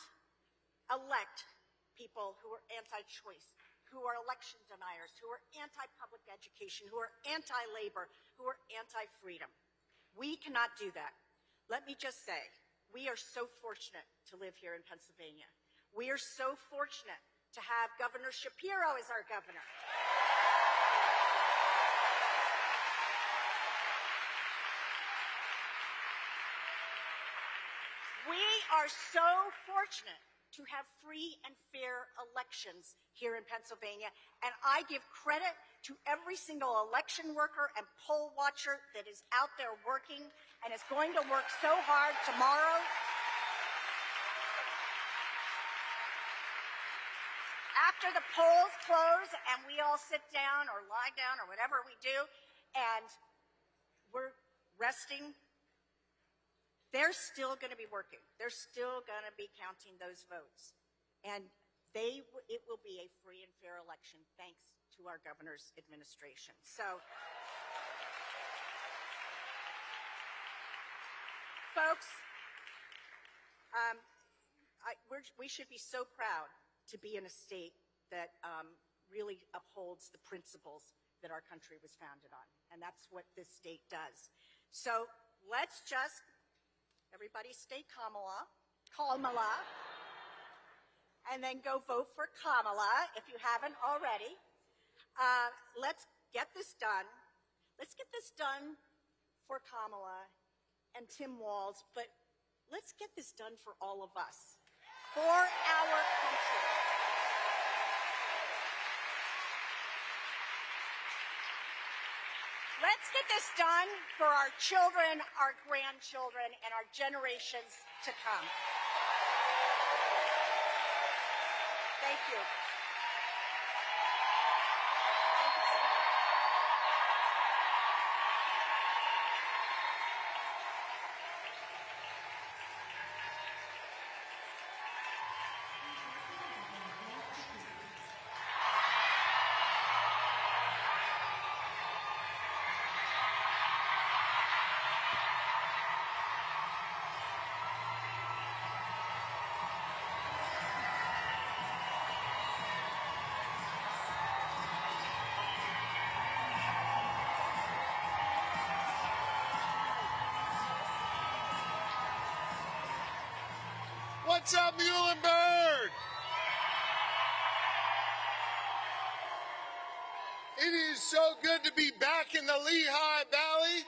elect people who are anti-choice, who are election deniers, who are anti-public education, who are anti-labor, who are anti-freedom. We cannot do that. Let me just say, we are so fortunate to live here in Pennsylvania. We are so fortunate to have Governor Shapiro as our governor. We are so fortunate to have free and fair elections here in Pennsylvania, and I give credit to every single election worker and poll watcher that is out there working and is going to work so hard tomorrow. After the polls close and we all sit down or lie down or whatever we do, and we're resting, they're still going to be working. They're still going to be counting those votes. And it will be a free and fair election thanks to our governor's administration. So, folks, we should be so proud to be in a state that really upholds the principles that our country was founded on. And that's what this state does. So let's just, everybody stay Kamala, and then go vote for Kamala if you haven't already. Let's get this done. Let's get this done for Kamala and Tim Walz, but let's get this done for all of us, for our country. Let's get this done for our children, our grandchildren, and our generations to come. Thank you. What's up, Muhlenberg? It is so good to be back in the Lehigh Valley.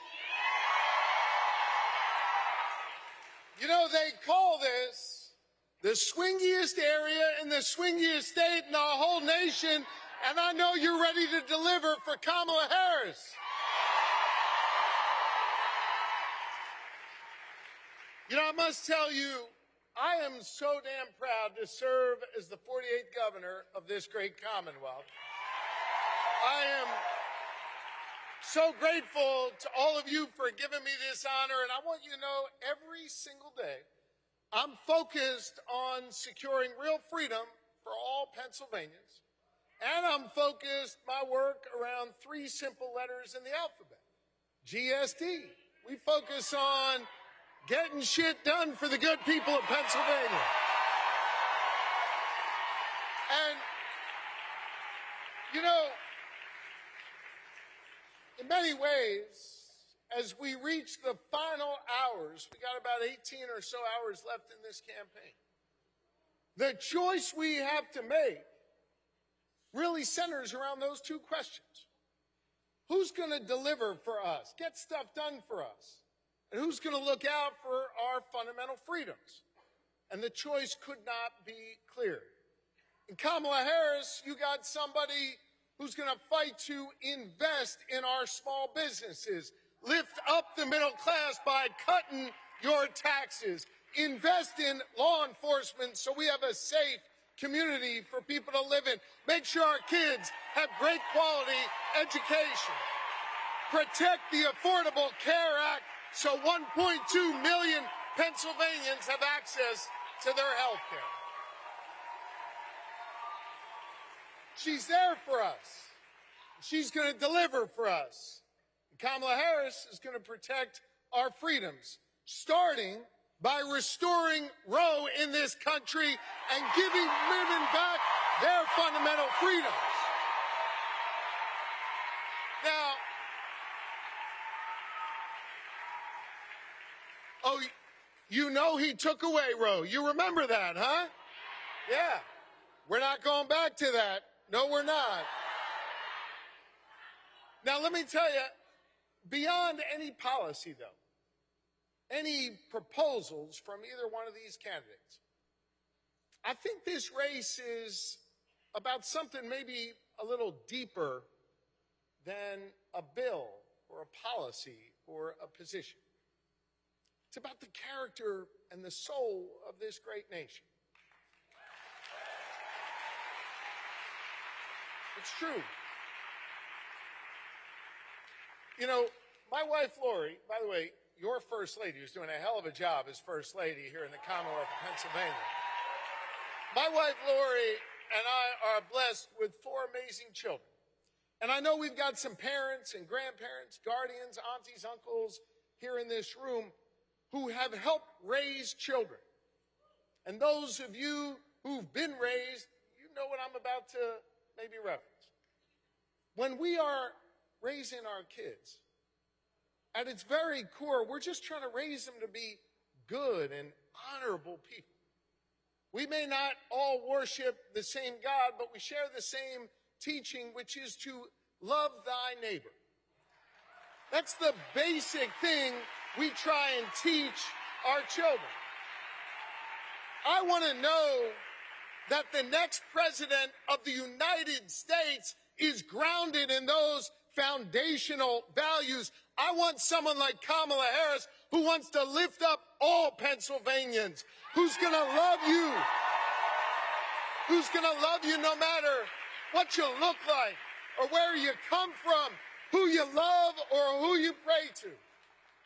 You know, they call this the swingiest area in the swingiest state in the whole nation, and I know you're ready to deliver for Kamala Harris. You know, I must tell you, I am so damn proud to serve as the 48th governor of this great Commonwealth. I am so grateful to all of you for giving me this honor, and I want you to know every single day I'm focused on securing real freedom for all Pennsylvanians, and I'm focused my work around 3 simple letters in the alphabet, GSD. We focus on getting shit done for the good people of Pennsylvania. And, you know, in many ways, as we reach the final hours, we got about 18 or so hours left in this campaign, the choice we have to make really centers around those 2 questions. Who's going to deliver for us, get stuff done for us? And who's going to look out for our fundamental freedoms? And the choice could not be clearer. In Kamala Harris, you got somebody who's going to fight to invest in our small businesses, lift up the middle class by cutting your taxes, invest in law enforcement so we have a safe community for people to live in, make sure our kids have great quality education, protect the Affordable Care Act so 1.2 million Pennsylvanians have access to their health care. She's there for us. She's going to deliver for us. And Kamala Harris is going to protect our freedoms, starting by restoring Roe in this country and giving women back their fundamental freedoms. Now, oh, you know he took away Roe. You remember that, huh? Yeah. We're not going back to that. No, we're not. Now, let me tell you, beyond any policy, though, any proposals from either one of these candidates, I think this race is about something maybe a little deeper than a bill or a policy or a position. It's about the character and the soul of this great nation. It's true. You know, my wife, Lori, by the way, your first lady, who's doing a hell of a job as first lady here in the Commonwealth of Pennsylvania. My wife, Lori, and I are blessed with 4 amazing children. And I know we've got some parents and grandparents, guardians, aunties, uncles here in this room who have helped raise children. And those of you who've been raised, you know what I'm about to maybe reference. When we are raising our kids, at its very core, we're just trying to raise them to be good and honorable people. We may not all worship the same God, but we share the same teaching, which is to love thy neighbor. That's the basic thing we try and teach our children. I want to know that the next president of the United States is grounded in those foundational values. I want someone like Kamala Harris who wants to lift up all Pennsylvanians, who's going to love you, who's going to love you no matter what you look like or where you come from, who you love or who you pray to.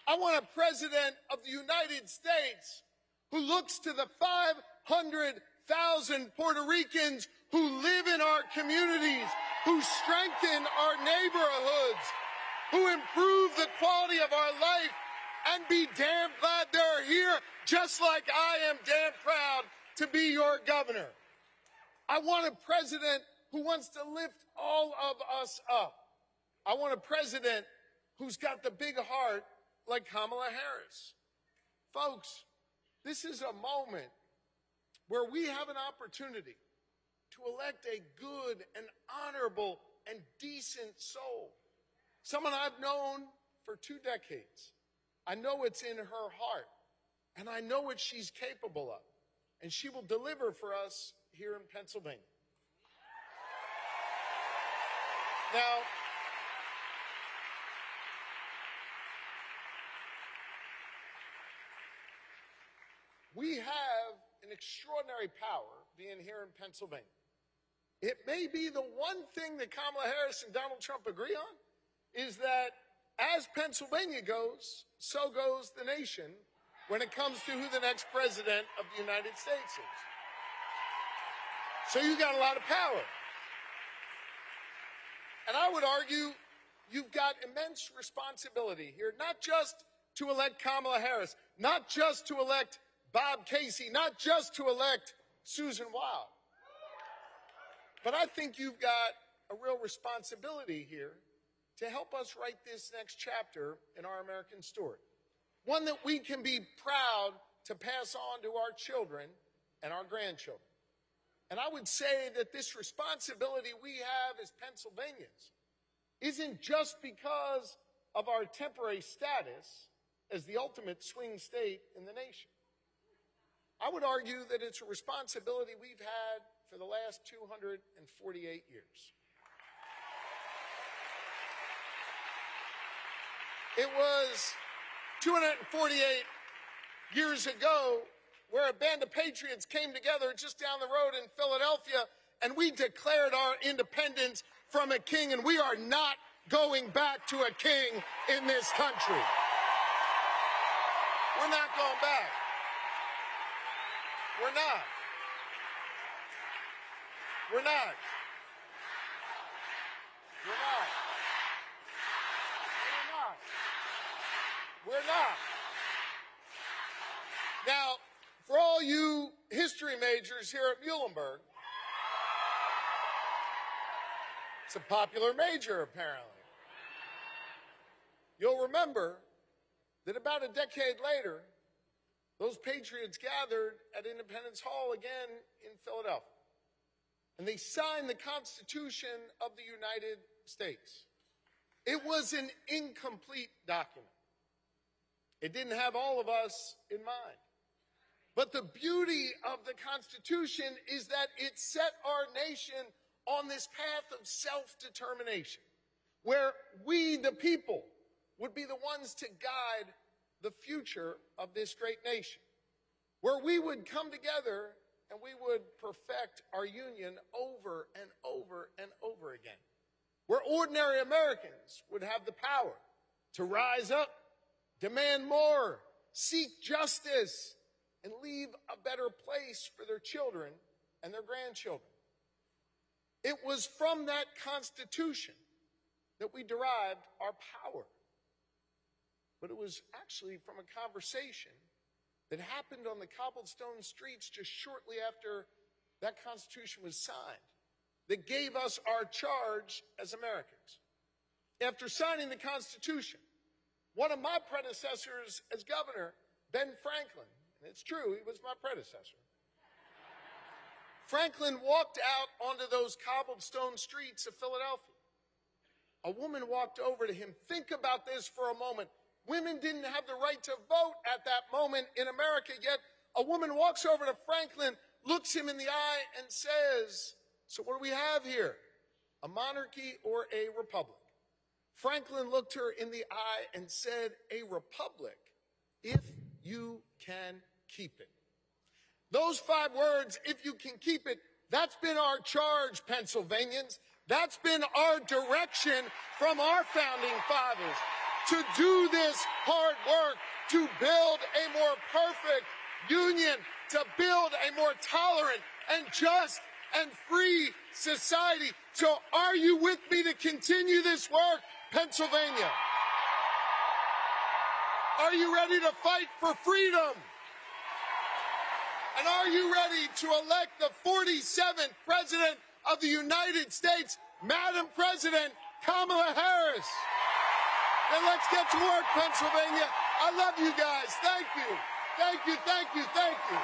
I want a president of the United States who looks to the 500,000 Puerto Ricans who live in our communities, who strengthen our neighborhoods, who improve the quality of our life, and be damn glad they're here, just like I am damn proud to be your governor. I want a president who wants to lift all of us up. I want a president who's got the big heart like Kamala Harris. Folks, this is a moment where we have an opportunity to elect a good and honorable and decent soul. Someone I've known for 2 decades. I know it's in her heart, and I know what she's capable of, and she will deliver for us here in Pennsylvania. Now, we have an extraordinary power being here in Pennsylvania. It may be the one thing that Kamala Harris and Donald Trump agree on, is that as Pennsylvania goes, so goes the nation when it comes to who the next president of the United States is. So you got a lot of power. And I would argue you've got immense responsibility here, not just to elect Kamala Harris, not just to elect Bob Casey, not just to elect Susan Wild. But I think you've got a real responsibility here to help us write this next chapter in our American story. One that we can be proud to pass on to our children and our grandchildren. And I would say that this responsibility we have as Pennsylvanians isn't just because of our temporary status as the ultimate swing state in the nation. I would argue that it's a responsibility we've had for the last 248 years. It was 248 years ago where a band of patriots came together just down the road in Philadelphia, and we declared our independence from a king, and we are not going back to a king in this country. We're not going back. We're not. We're not. We're not. Now, for all you history majors here at Muhlenberg, it's a popular major, apparently. You'll remember that about a decade later, those patriots gathered at Independence Hall again in Philadelphia. And they signed the Constitution of the United States. It was an incomplete document. It didn't have all of us in mind. But the beauty of the Constitution is that it set our nation on this path of self-determination, where we, the people, would be the ones to guide the future of this great nation, where we would come together and we would perfect our union over and over and over again, where ordinary Americans would have the power to rise up, demand more, seek justice, and leave a better place for their children and their grandchildren. It was from that Constitution that we derived our power. But it was actually from a conversation that happened on the cobblestone streets just shortly after that Constitution was signed that gave us our charge as Americans. After signing the Constitution, one of my predecessors as governor, Ben Franklin, and it's true, he was my predecessor, Franklin walked out onto those cobblestone streets of Philadelphia. A woman walked over to him. Think about this for a moment. Women didn't have the right to vote at that moment in America, yet a woman walks over to Franklin, looks him in the eye, and says, "So what do we have here? A monarchy or a republic?" Franklin looked her in the eye and said, "A republic, if you can keep it." Those 5 words, "if you can keep it," that's been our charge, Pennsylvanians. That's been our direction from our founding fathers, to do this hard work, to build a more perfect union, to build a more tolerant and just and free society. So are you with me to continue this work, Pennsylvania? Are you ready to fight for freedom? And are you ready to elect the 47th President of the United States, Madam President Kamala Harris? Then let's get to work, Pennsylvania. I love you guys. Thank you. Thank you, thank you, thank you.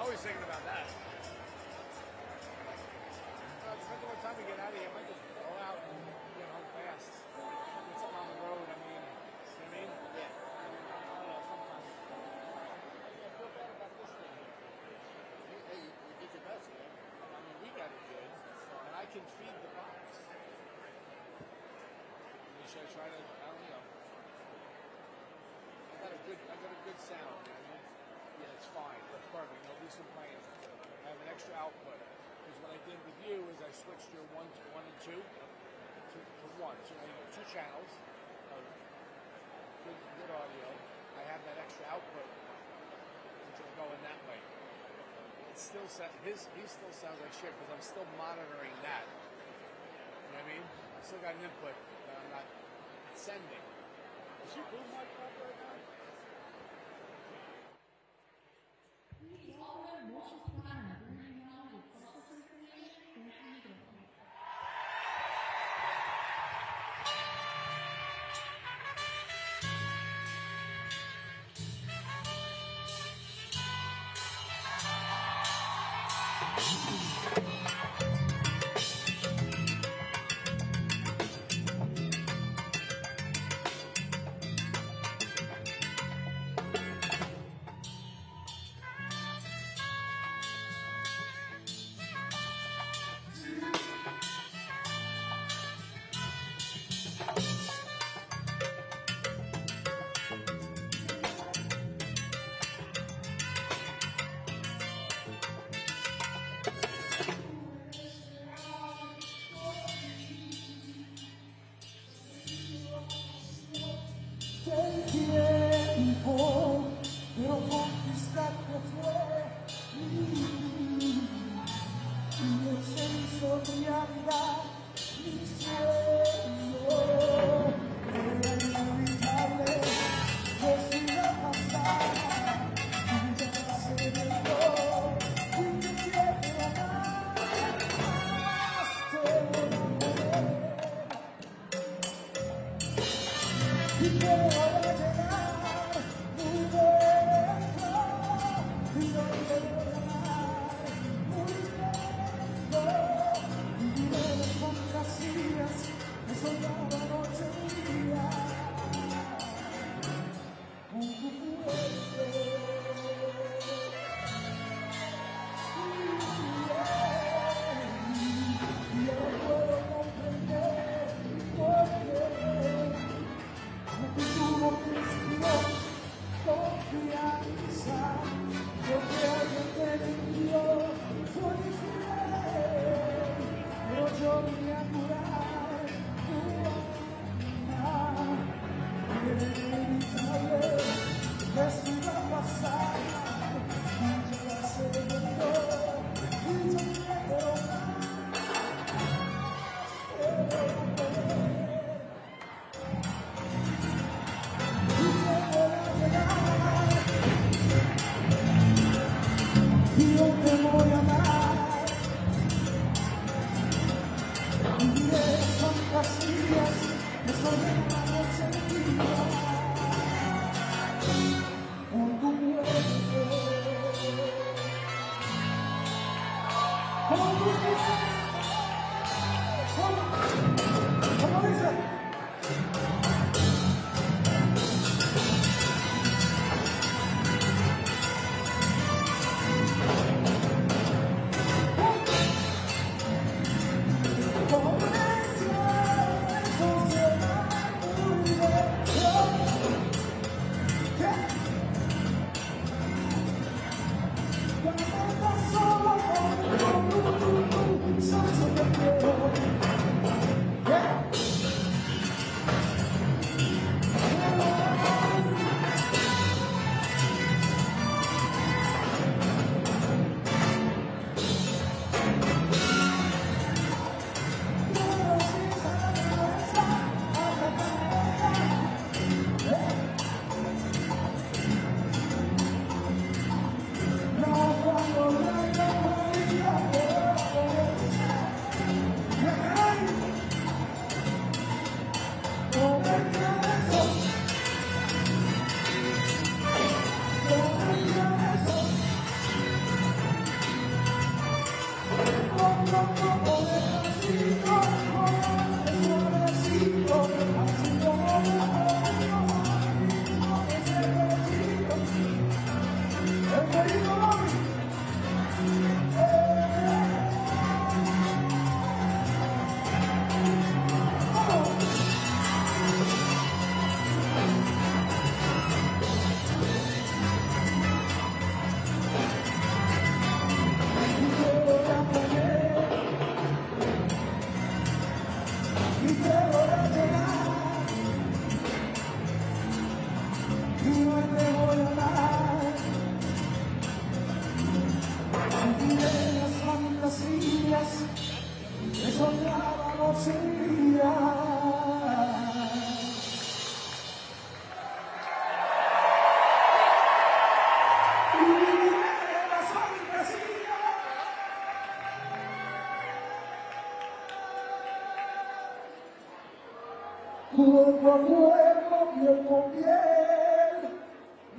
always thinking about that. Depends on what time we get out of here. I might just go out and get home fast. Get something on the road. I mean, you know what I mean? Yeah. I don't know, sometimes. I feel bad about this thing here. Hey, you did your best, man. I mean, we got it good, and I can feed the box. Should I try to, I don't know. I got a good sound, you know what I mean? Yeah, it's fine. That's perfect. Nobody's complaining. I have an extra output. Because what I did with you is I switched your one and two to one. So now you got two channels of good audio. I have that extra output, which will go in that way. It still he still sounds like shit because I'm still monitoring that. You know what I mean? I still got an input that I'm not sending. Is your boom mic up right now?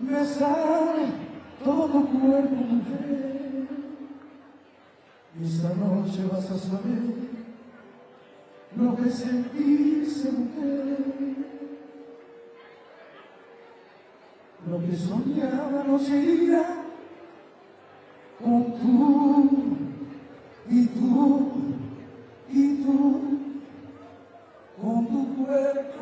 me sale todo tu cuerpo, mujer. Y esta noche vas a saber lo que sentiste, mujer. Lo que soñaba no sería con tú y tú y tú con tu cuerpo.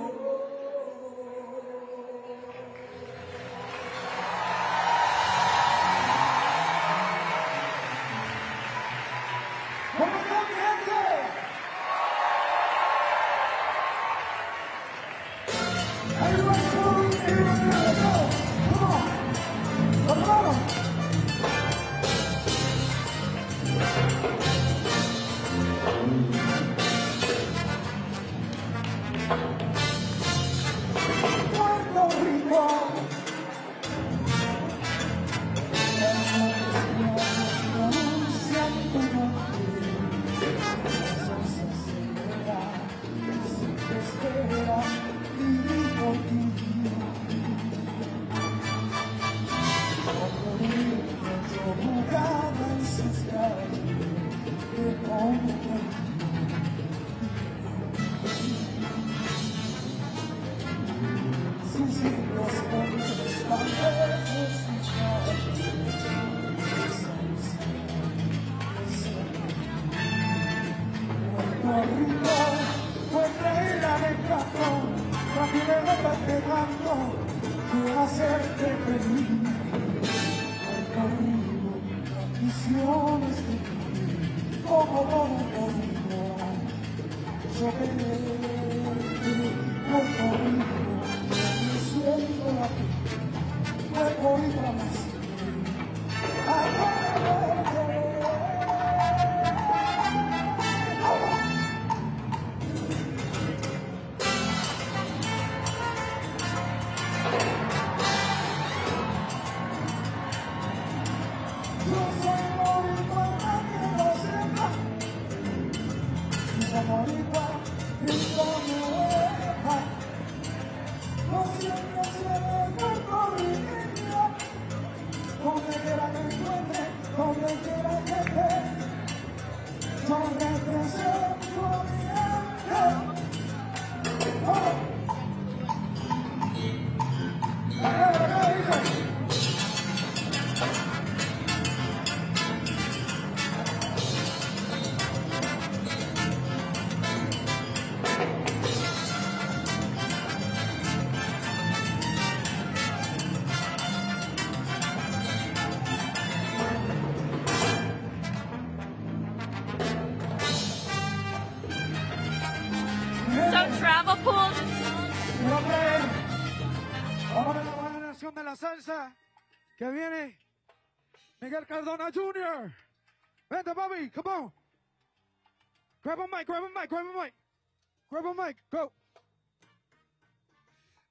So travel pool. Vamos a la buena nación de la salsa que viene Miguel Cardona Jr. Vente, Bobby, come on. Grab a mic, grab a mic, grab a mic. Grab a mic, go.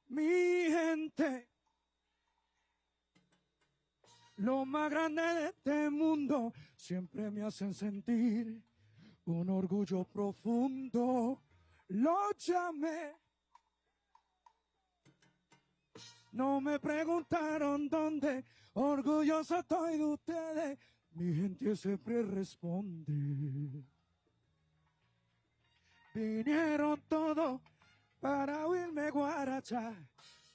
Mi gente, lo más grande de este mundo siempre me hacen sentir un orgullo profundo. Lo llamé. No me preguntaron dónde, orgulloso estoy de ustedes. Mi gente siempre responde. Vinieron todos para oírme guarachar,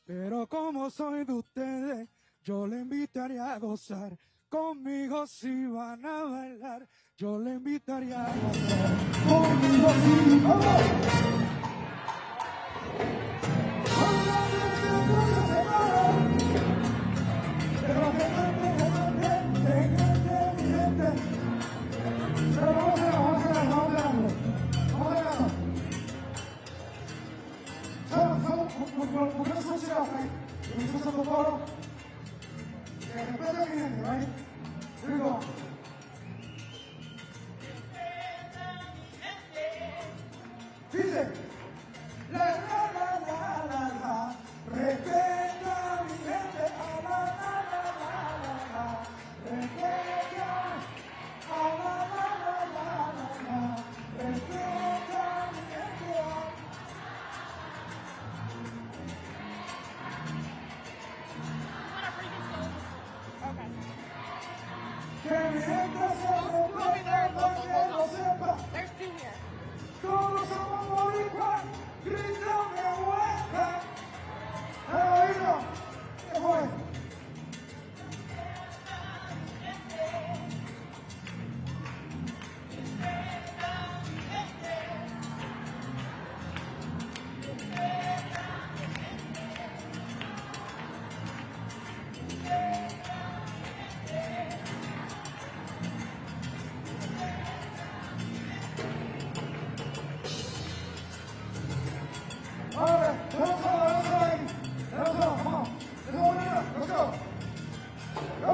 pero como soy de ustedes, yo le invitaría a gozar. Conmigo si van a bailar, yo le invitaría a gozar. Conmigo si van a bailar. Dice, la la la la la la, respeta a mi gente, la la la la la, respeta a la la la la, respeta a mi gente. I'm gonna bring Que mi gente sepa, que lo sepa. There's two here. Todos somos boricuas, grítame hueca. Al oído, ¿qué fue? All right, let's go, come on. Let's go. Go.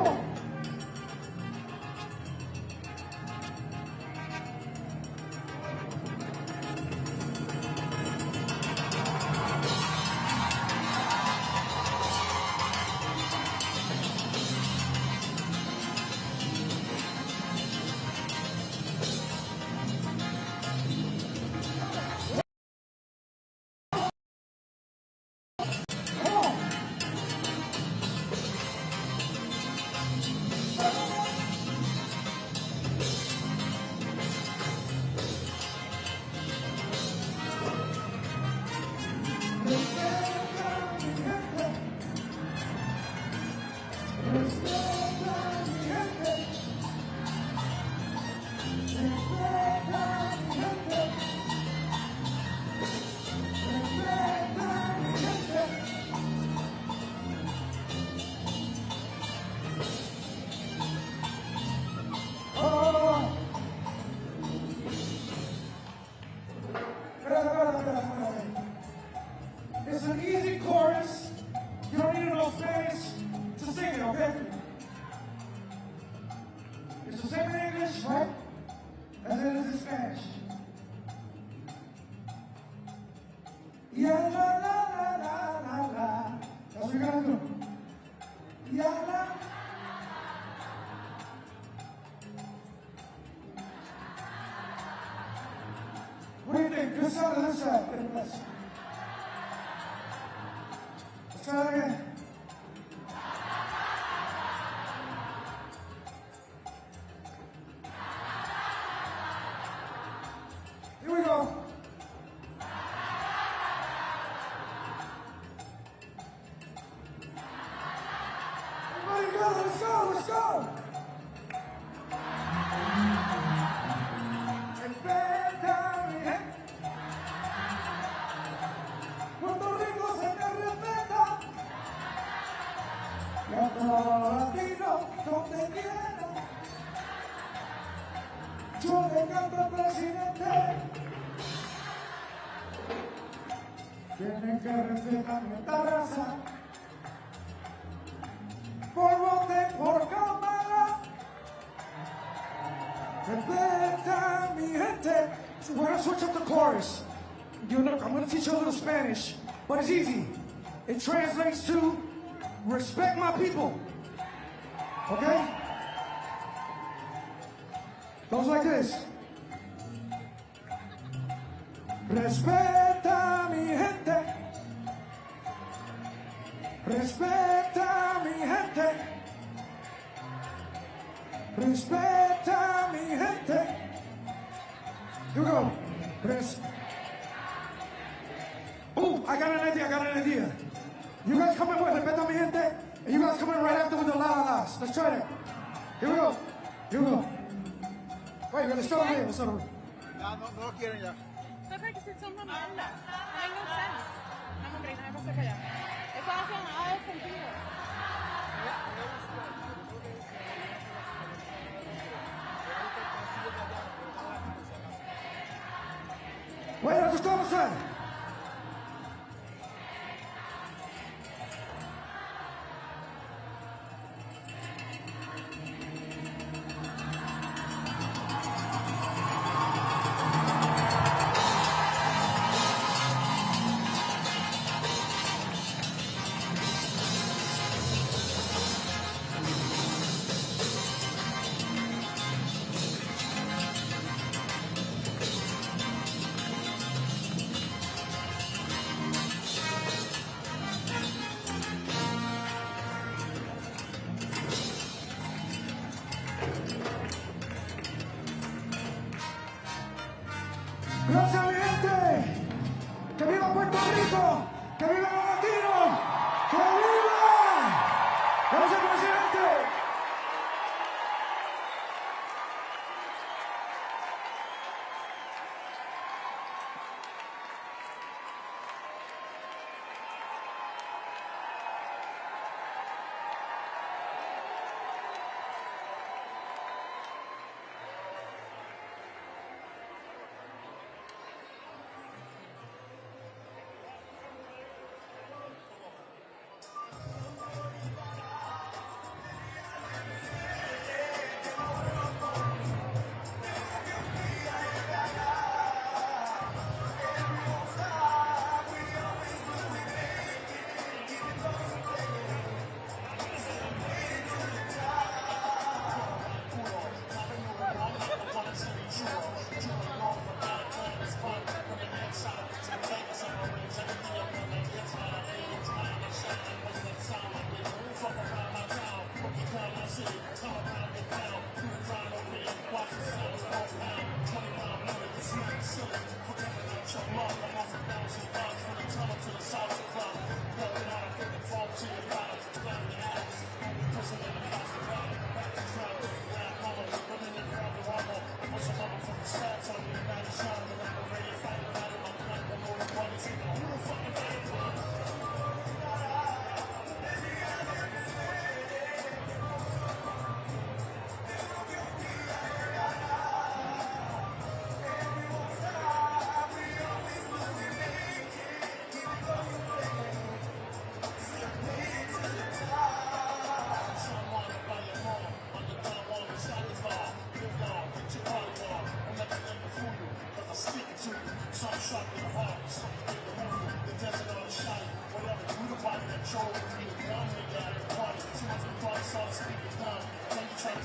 It's an easy chorus. You don't need to know Spanish to sing it, okay? It's the same in English, right? As it is in Spanish. Ya la la la la la la. That's what you're gonna do. Ya la. What do you think? This side or this side? Let's try it again. Here we go. Everybody go, let's go, let's go. Respeta mi gente. Puerto Rico se te respeta. Y a todos los latinos, donde quiera. Yo le canto al presidente. Tienen que respetar nuestra raza. Por vote por Kamala. Respeta mi gente. So we're gonna switch up the chorus. I'm gonna teach you a little Spanish, but it's easy. It translates to respect my people. Okay? Goes like this. Respeta mi gente. Respeta mi gente. Respeta mi gente. Here we go. Oh, I got an idea. You guys come in with respeta mi gente, and you guys come in right after with the la la las. Let's try that. Here we go. Wait, let's start over here. No quieren ya. Pero porque si son malas, no hay no sense. No, hombre, no me pasa que allá. Eso hace nada de sentido. Wait, let's go inside. The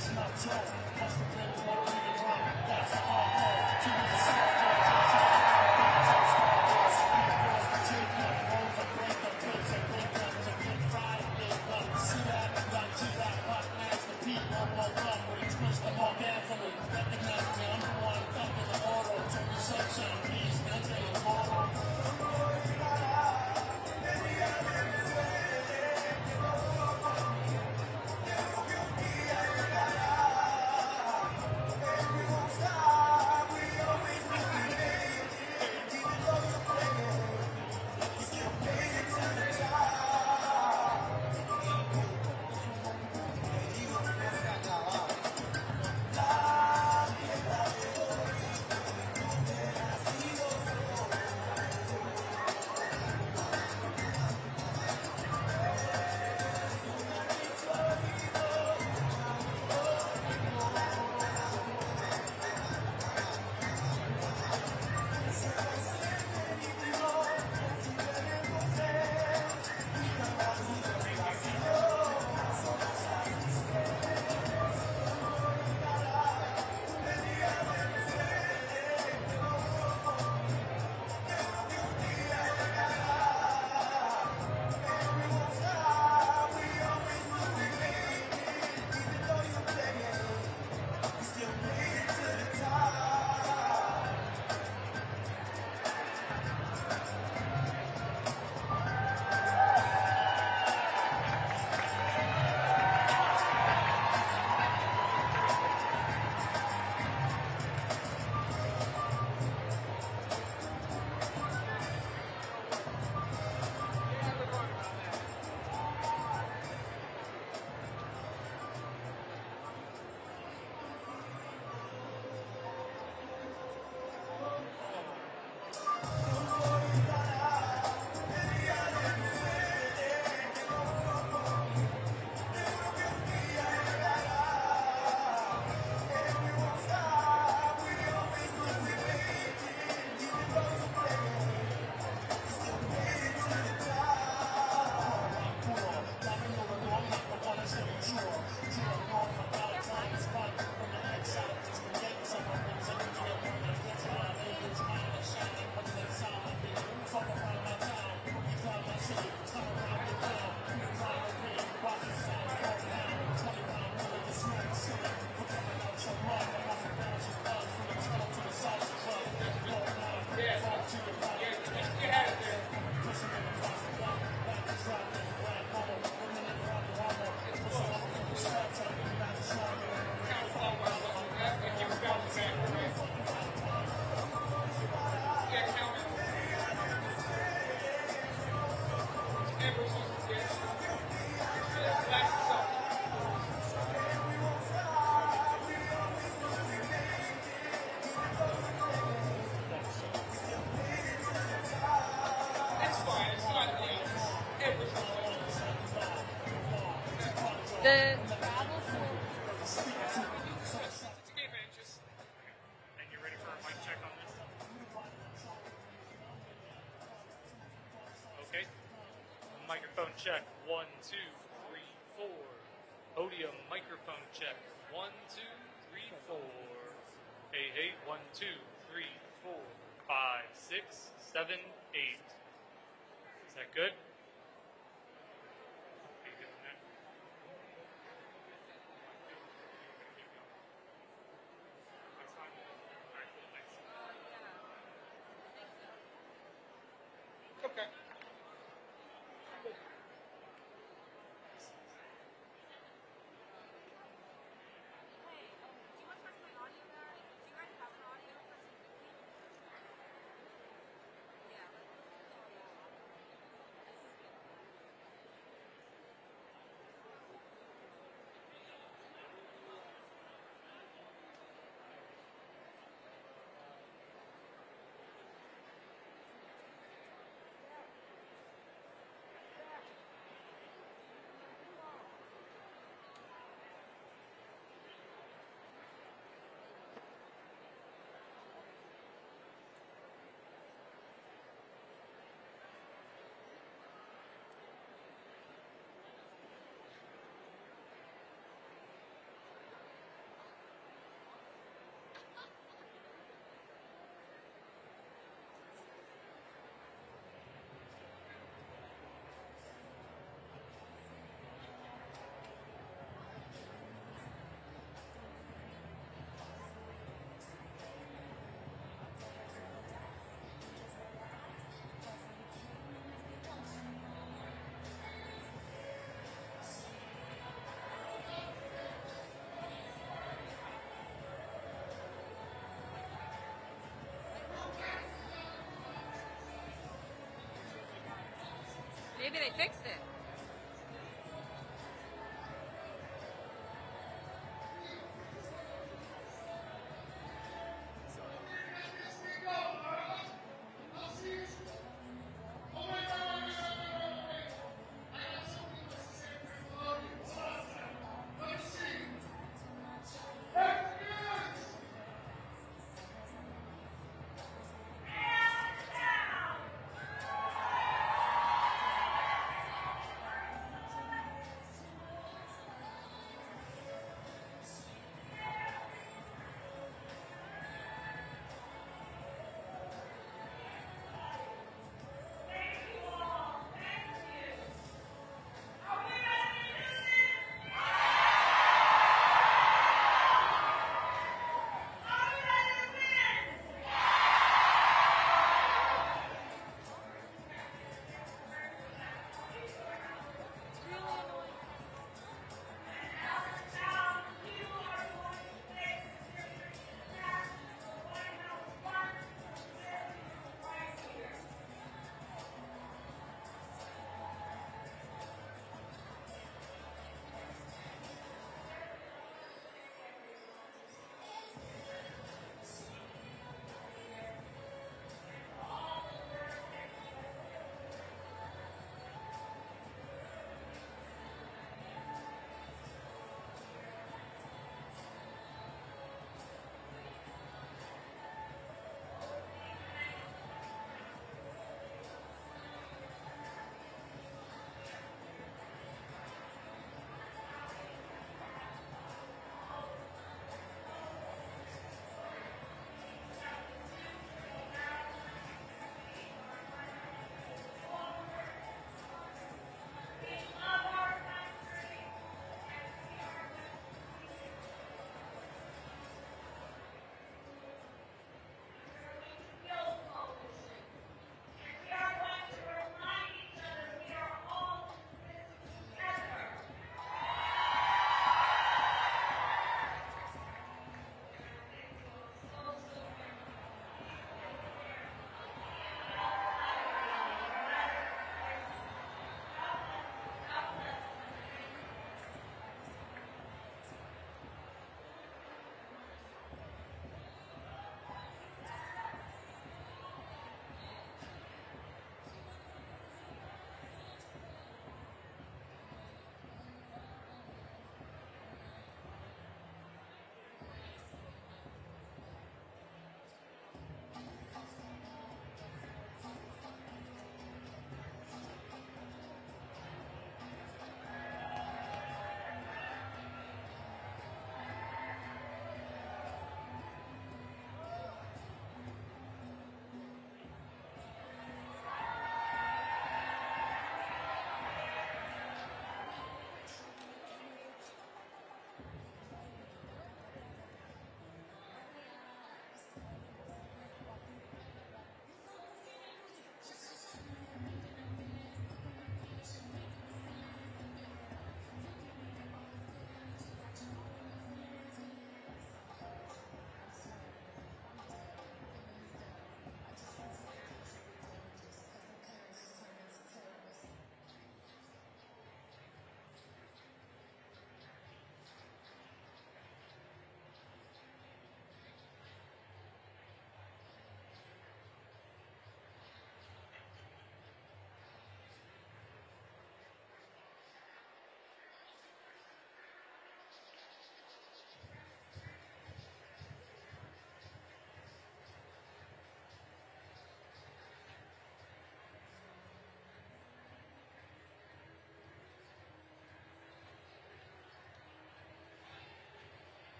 And you ready for a mic check on this? Okay. Microphone check. 1, 2, 3, 4. Podium microphone check. 1, 2, 3, 4. Hey, hey. 1, 2, 3, 4, 5, 6, 7, 8. Is that good? Are you good with that? That's fine. All right, cool, thanks. Okay. Maybe they fixed it.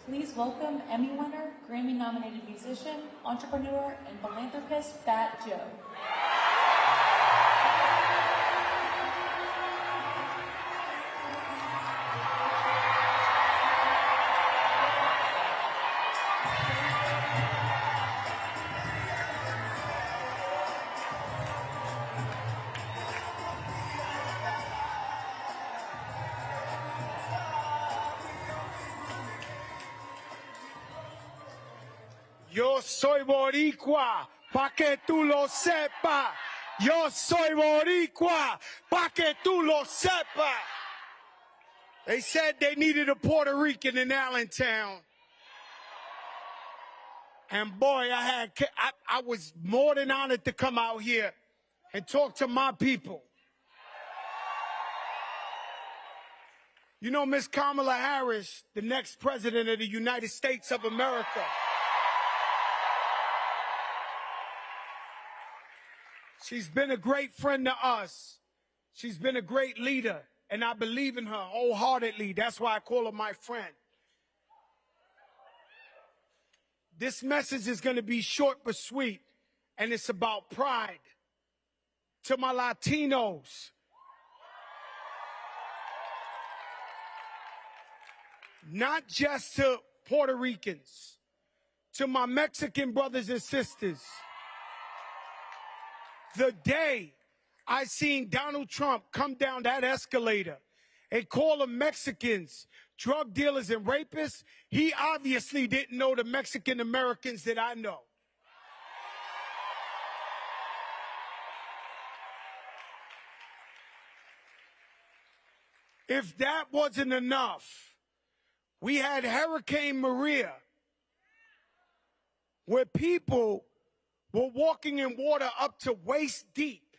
Please welcome Emmy winner, Grammy-nominated musician, entrepreneur, and philanthropist, Fat Joe. Yo soy boricua, pa' que tú lo sepas. Yo soy boricua, pa' que tú lo sepas. They said they needed a Puerto Rican in Allentown. And boy, I was more than honored to come out here and talk to my people. You know, Miss Kamala Harris, the next president of the United States of America, she's been a great friend to us. She's been a great leader, and I believe in her wholeheartedly. That's why I call her my friend. This message is going to be short but sweet, and it's about pride. To my Latinos, not just to Puerto Ricans, to my Mexican brothers and sisters. The day I seen Donald Trump come down that escalator and call them Mexicans drug dealers and rapists, he obviously didn't know the Mexican Americans that I know. If that wasn't enough, we had Hurricane Maria, where people were walking in water up to waist deep.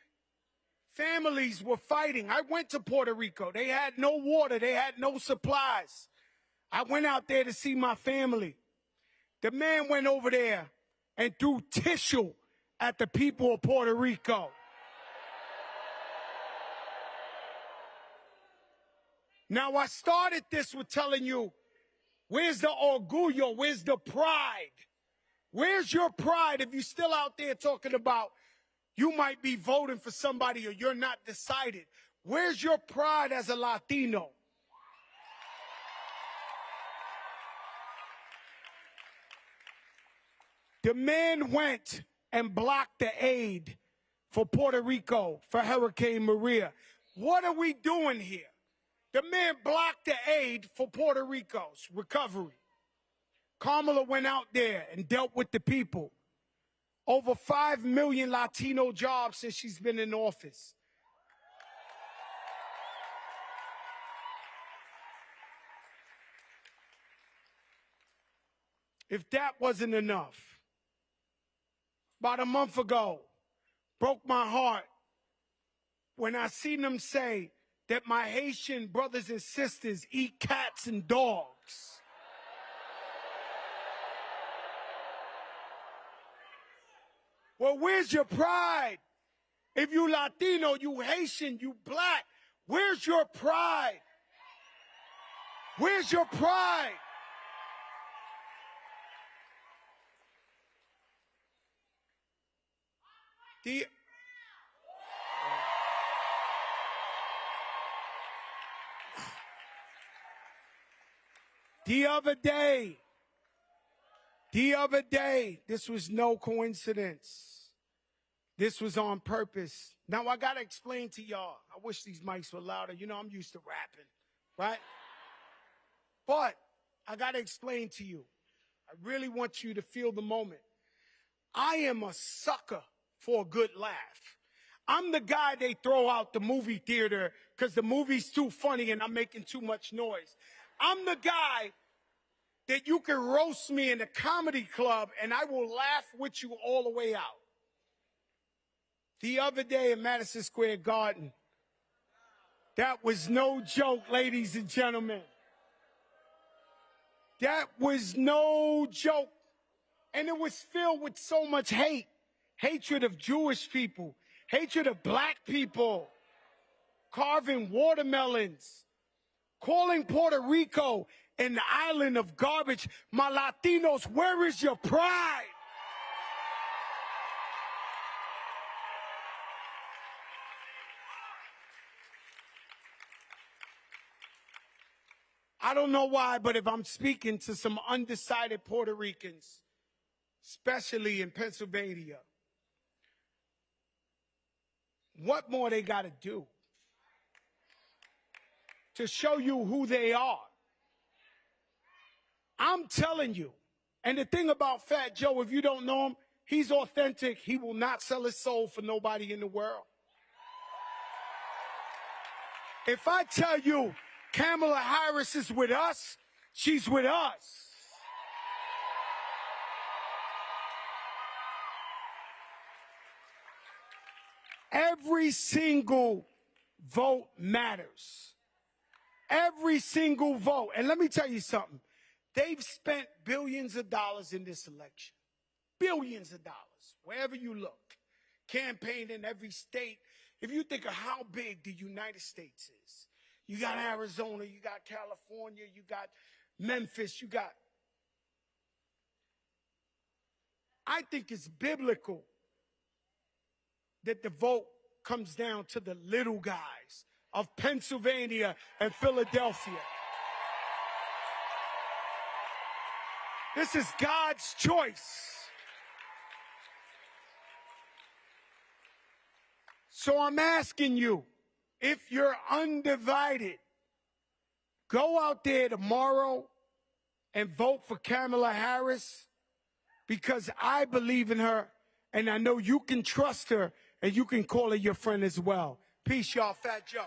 Families were fighting. I went to Puerto Rico. They had no water. They had no supplies. I went out there to see my family. The man went over there and threw tissue at the people of Puerto Rico. Now, I started this with telling you, where's the orgullo? Where's the pride? Where's your pride if you're still out there talking about you might be voting for somebody or you're not decided? Where's your pride as a Latino? The man went and blocked the aid for Puerto Rico for Hurricane Maria. What are we doing here? The man blocked the aid for Puerto Rico's recovery. Kamala went out there and dealt with the people. Over 5 million Latino jobs since she's been in office. If that wasn't enough, about a month ago, broke my heart when I seen them say that my Haitian brothers and sisters eat cats and dogs. Well, where's your pride? If you Latino, you Haitian, you black, where's your pride? Where's your pride? The other day, this was no coincidence. This was on purpose. Now, I got to explain to y'all. I wish these mics were louder. You know, I'm used to rapping, right? But I got to explain to you. I really want you to feel the moment. I am a sucker for a good laugh. I'm the guy they throw out the movie theater because the movie's too funny and I'm making too much noise. I'm the guy that you can roast me in a comedy club and I will laugh with you all the way out. The other day in Madison Square Garden, that was no joke, ladies and gentlemen. That was no joke. And it was filled with so much hate. Hatred of Jewish people. Hatred of black people. Carving watermelons. Calling Puerto Rico in the island of garbage. My Latinos, where is your pride? I don't know why, but if I'm speaking to some undecided Puerto Ricans, especially in Pennsylvania, what more they got to do to show you who they are? I'm telling you. And the thing about Fat Joe, if you don't know him, he's authentic. He will not sell his soul for nobody in the world. If I tell you Kamala Harris is with us, she's with us. Every single vote matters. Every single vote. And let me tell you something. They've spent billions of dollars in this election. Billions of dollars, wherever you look. Campaign in every state. If you think of how big the United States is, you got Arizona, you got California, you got Memphis, you got... I think it's biblical that the vote comes down to the little guys of Pennsylvania and Philadelphia. This is God's choice. So I'm asking you, if you're undivided, go out there tomorrow and vote for Kamala Harris, because I believe in her and I know you can trust her and you can call her your friend as well. Peace, y'all. Fat Joe.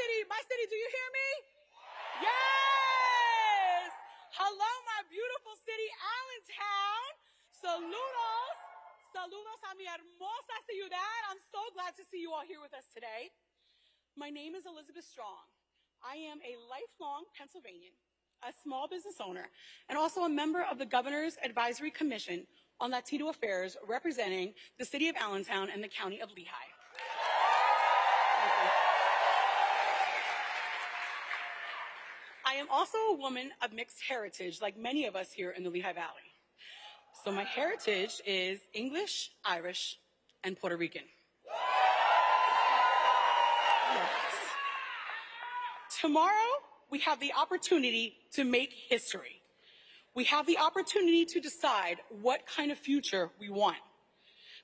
city, do you hear me? Yes! Hello, my beautiful city, Allentown. Saludos a mi hermosa ciudad. I'm so glad to see you all here with us today. My name is Elizabeth Strong. I am a lifelong Pennsylvanian, a small business owner, and also a member of the Governor's Advisory Commission on Latino Affairs, representing the city of Allentown and the county of Lehigh. Thank you. I am also a woman of mixed heritage, like many of us here in the Lehigh Valley. So my heritage is English, Irish, and Puerto Rican. Yes. Tomorrow, we have the opportunity to make history. We have the opportunity to decide what kind of future we want.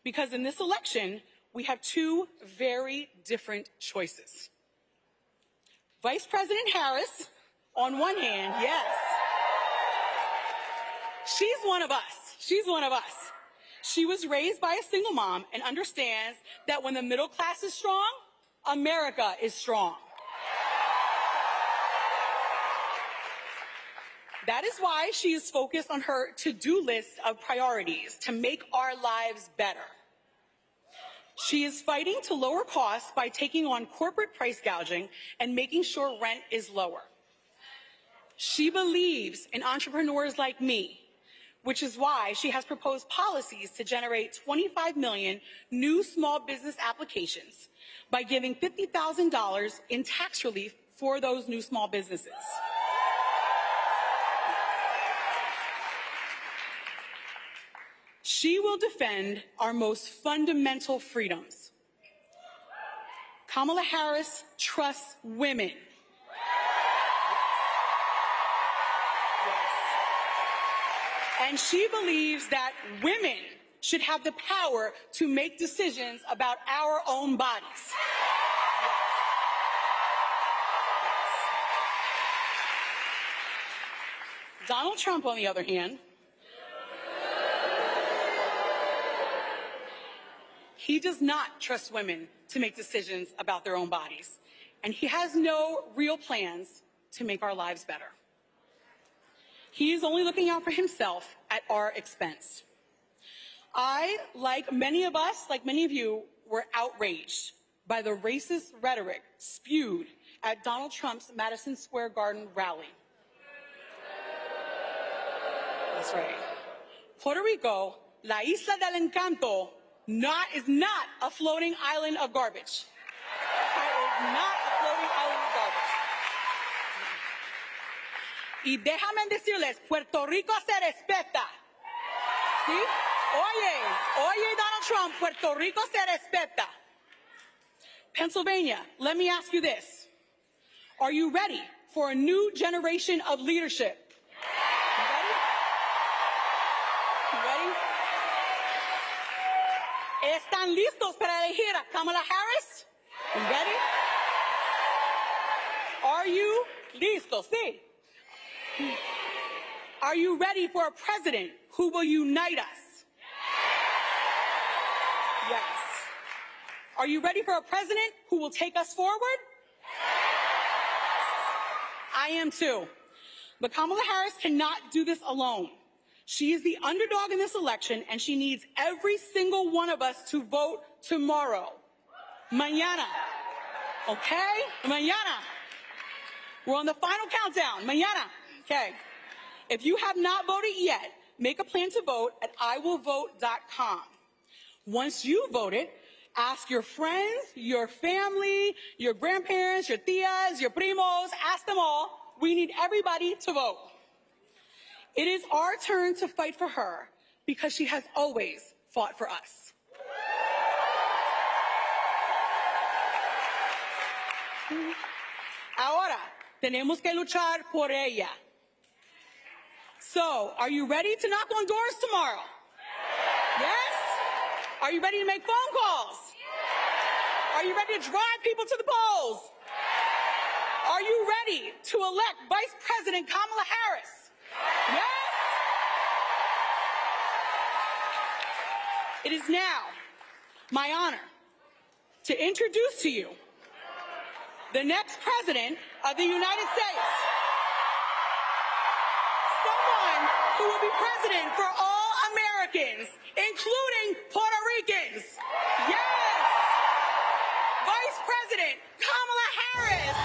Because in this election, we have two very different choices. Vice President Harris, on one hand, yes. She's one of us. She's one of us. She was raised by a single mom and understands that when the middle class is strong, America is strong. That is why she is focused on her to-do list of priorities to make our lives better. She is fighting to lower costs by taking on corporate price gouging and making sure rent is lower. She believes in entrepreneurs like me, which is why she has proposed policies to generate 25 million new small business applications by giving $50,000 in tax relief for those new small businesses. She will defend our most fundamental freedoms. Kamala Harris trusts women. And she believes that women should have the power to make decisions about our own bodies. Donald Trump, on the other hand, he does not trust women to make decisions about their own bodies, and he has no real plans to make our lives better. He is only looking out for himself at our expense. I, like many of us, like many of you, were outraged by the racist rhetoric spewed at Donald Trump's Madison Square Garden rally. That's right. Puerto Rico, la isla del encanto, is not a floating island of garbage. It is not a floating island of garbage. Y déjame decirles, Puerto Rico se respeta. ¿Sí? Oye, Donald Trump, Puerto Rico se respeta. Pennsylvania, let me ask you this. Are you ready for a new generation of leadership? You ready? You ready? ¿Están listos para elegir a Kamala Harris? You ready? Are you listos? Sí. Are you ready for a president who will unite us? Yes. Are you ready for a president who will take us forward? I am too. But Kamala Harris cannot do this alone. She is the underdog in this election, and she needs every single one of us to vote tomorrow. Mañana. Okay? Mañana. We're on the final countdown. Mañana. Okay. If you have not voted yet, make a plan to vote at iwillvote.com. Once you voted, ask your friends, your family, your grandparents, your tias, your primos, ask them all. We need everybody to vote. It is our turn to fight for her because she has always fought for us. Ahora, tenemos que luchar por ella. So, are you ready to knock on doors tomorrow? Yes? Are you ready to make phone calls? Are you ready to drive people to the polls? Are you ready to elect Vice President Kamala Harris? Yes? It is now my honor to introduce to you the next president of the United States. Someone who will be president for all Americans, including Puerto Ricans. Yes! Vice President Kamala Harris.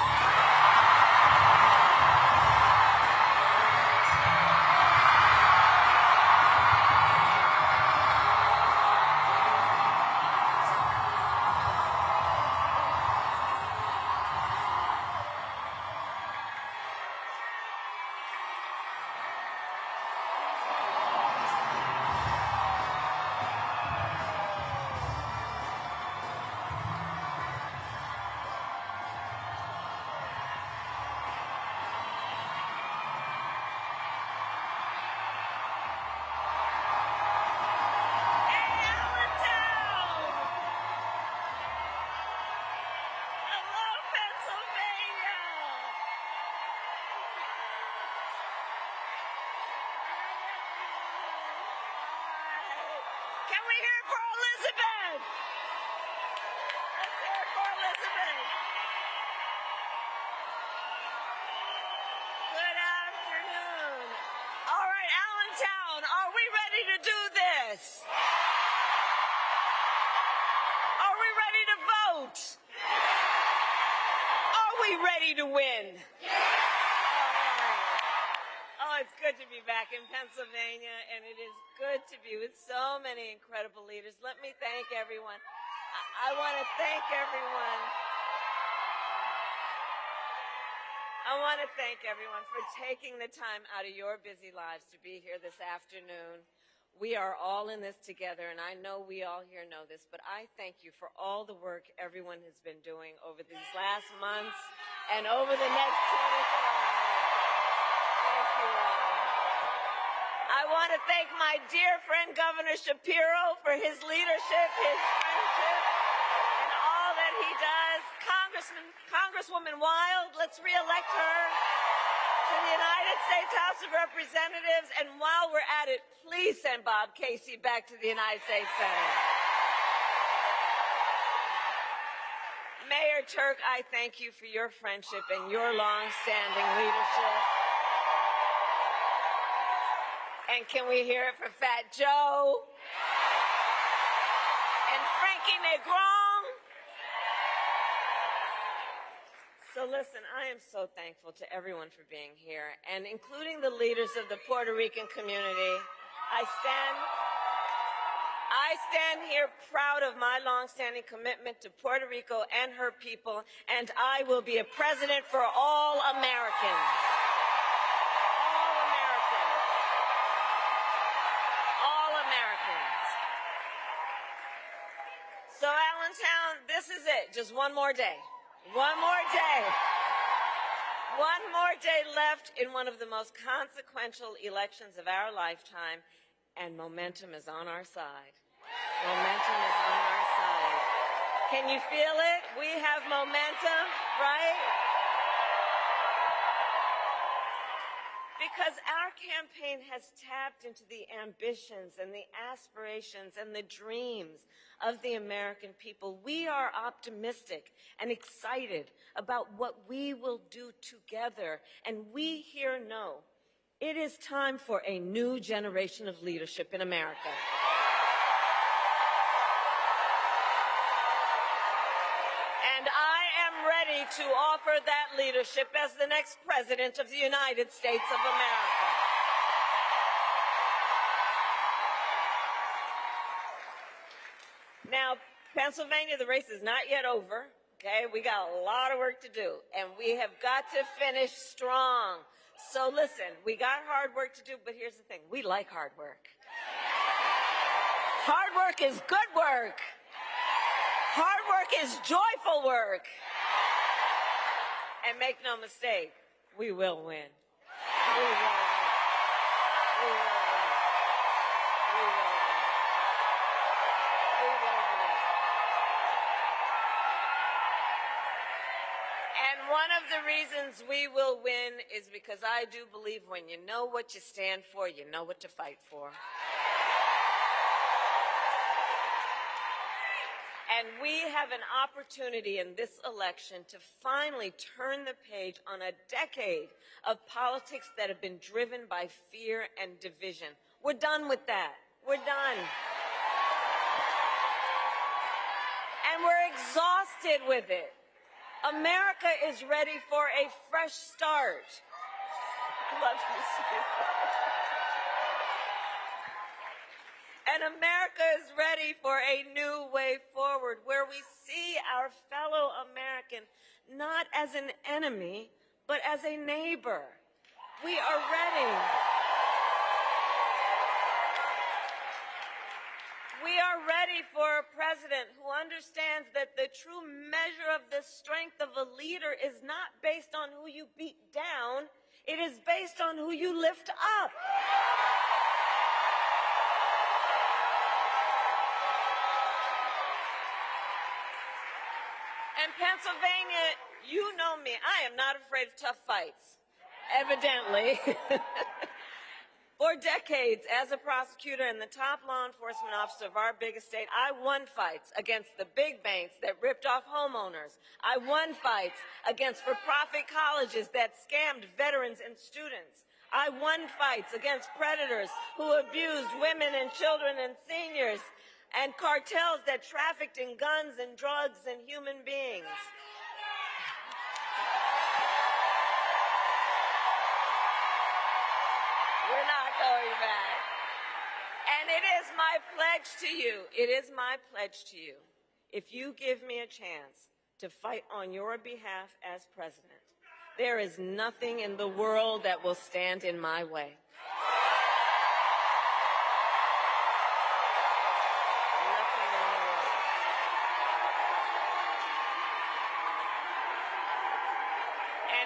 Can we hear it for Elizabeth? Let's hear it for Elizabeth. Good afternoon. All right, Allentown, are we ready to do this? Are we ready to vote? Are we ready to win? Oh, it's good to be back in Pennsylvania, and it is good to be with so many incredible leaders. Let me thank everyone. I want to thank everyone. I want to thank everyone for taking the time out of your busy lives to be here this afternoon. We are all in this together, and I know we all here know this, but I thank you for all the work everyone has been doing over these last months and over the next 24 hours. Thank you all. I want to thank my dear friend Governor Shapiro for his leadership, his friendship, and all that he does. Congresswoman Wild, let's reelect her to the United States House of Representatives. And while we're at it, please send Bob Casey back to the United States Senate. Mayor Tuerk, I thank you for your friendship and your long-standing leadership. And can we hear it for Fat Joe? And Frankie Negron? So listen, I am so thankful to everyone for being here, and including the leaders of the Puerto Rican community. I stand here proud of my longstanding commitment to Puerto Rico and her people, and I will be a president for all Americans. All Americans. All Americans. So Allentown, this is it. Just one more day. One more day. One more day left in one of the most consequential elections of our lifetime, and momentum is on our side. Momentum is on our side. Can you feel it? We have momentum, right? Because our campaign has tapped into the ambitions and the aspirations and the dreams of the American people. We are optimistic and excited about what we will do together. And we here know it is time for a new generation of leadership in America. And I am ready to offer that leadership as the next president of the United States of America. Now, Pennsylvania, the race is not yet over, okay? We got a lot of work to do, and we have got to finish strong. So listen, we got hard work to do, but here's the thing. We like hard work. Hard work is good work. Hard work is joyful work. And make no mistake, we will win. We will win. We will win. We will win. We will win. And one of the reasons we will win is because I do believe when you know what you stand for, you know what to fight for. And we have an opportunity in this election to finally turn the page on a decade of politics that have been driven by fear and division. We're done with that. We're done. And we're exhausted with it. America is ready for a fresh start. Love you, Steve. And America is ready for a new way forward where we see our fellow American not as an enemy, but as a neighbor. We are ready. We are ready for a president who understands that the true measure of the strength of a leader is not based on who you beat down, it is based on who you lift up. And Pennsylvania, you know me, I am not afraid of tough fights, evidently. For decades, as a prosecutor and the top law enforcement officer of our biggest state, I won fights against the big banks that ripped off homeowners. I won fights against for-profit colleges that scammed veterans and students. I won fights against predators who abused women and children and seniors, and cartels that trafficked in guns and drugs and human beings. We're not going back. And it is my pledge to you, if you give me a chance to fight on your behalf as president, there is nothing in the world that will stand in my way.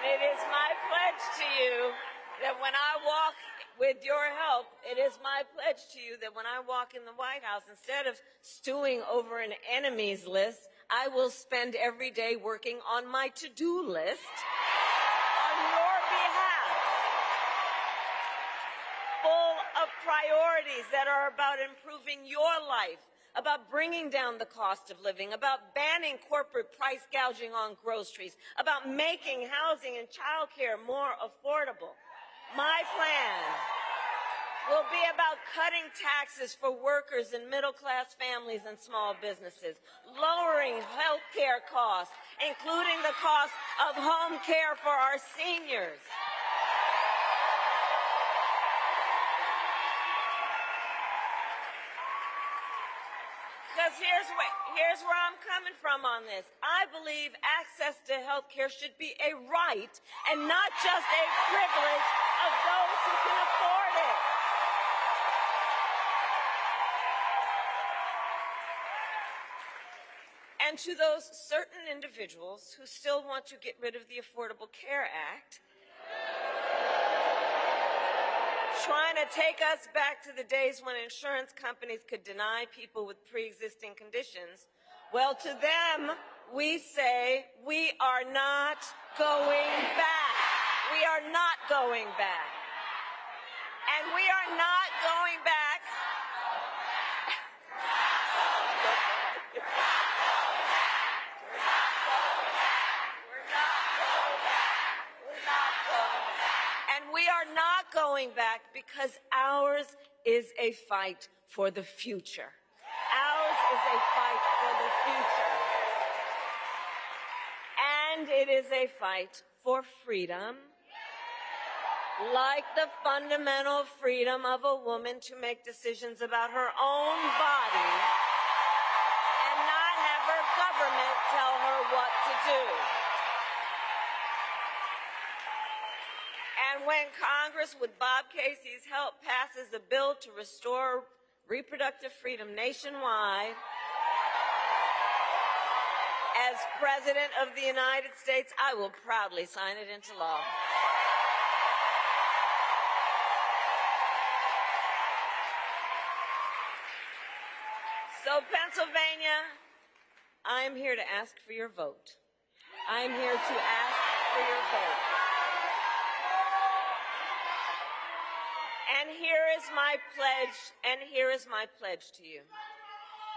It is my pledge to you that when I walk, with your help, it is my pledge to you that when I walk in the White House, instead of stewing over an enemies list, I will spend every day working on my to-do list on your behalf, full of priorities that are about improving your life, about bringing down the cost of living, about banning corporate price gouging on groceries, about making housing and childcare more affordable. My plan will be about cutting taxes for workers and middle-class families and small businesses, lowering health care costs, including the cost of home care for our seniors. Because here's where I'm coming from on this. I believe access to health care should be a right and not just a privilege of those who can afford it. And to those certain individuals who still want to get rid of the Affordable Care Act, trying to take us back to the days when insurance companies could deny people with pre-existing conditions, well, to them, we say we are not going back. We are not going back. And we are not going back. And we are not going back because ours is a fight for the future. Ours is a fight for the future. And it is a fight for freedom, like the fundamental freedom of a woman to make decisions about her own body and not have her government tell her what to do. And when Congress, with Bob Casey's help, passes a bill to restore reproductive freedom nationwide, as President of the United States, I will proudly sign it into law. So, Pennsylvania, I am here to ask for your vote. I am here to ask for your vote. And here is my pledge to you.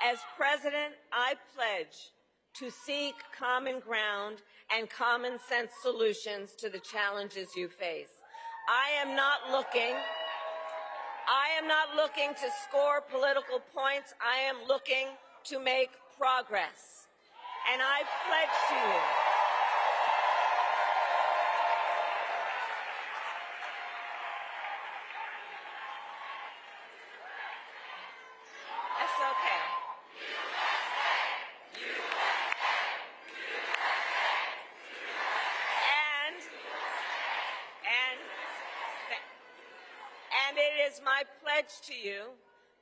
As president, I pledge to seek common ground and common sense solutions to the challenges you face. I am not looking to score political points. I am looking to make progress. And I pledge to you that's okay. And it is my pledge to you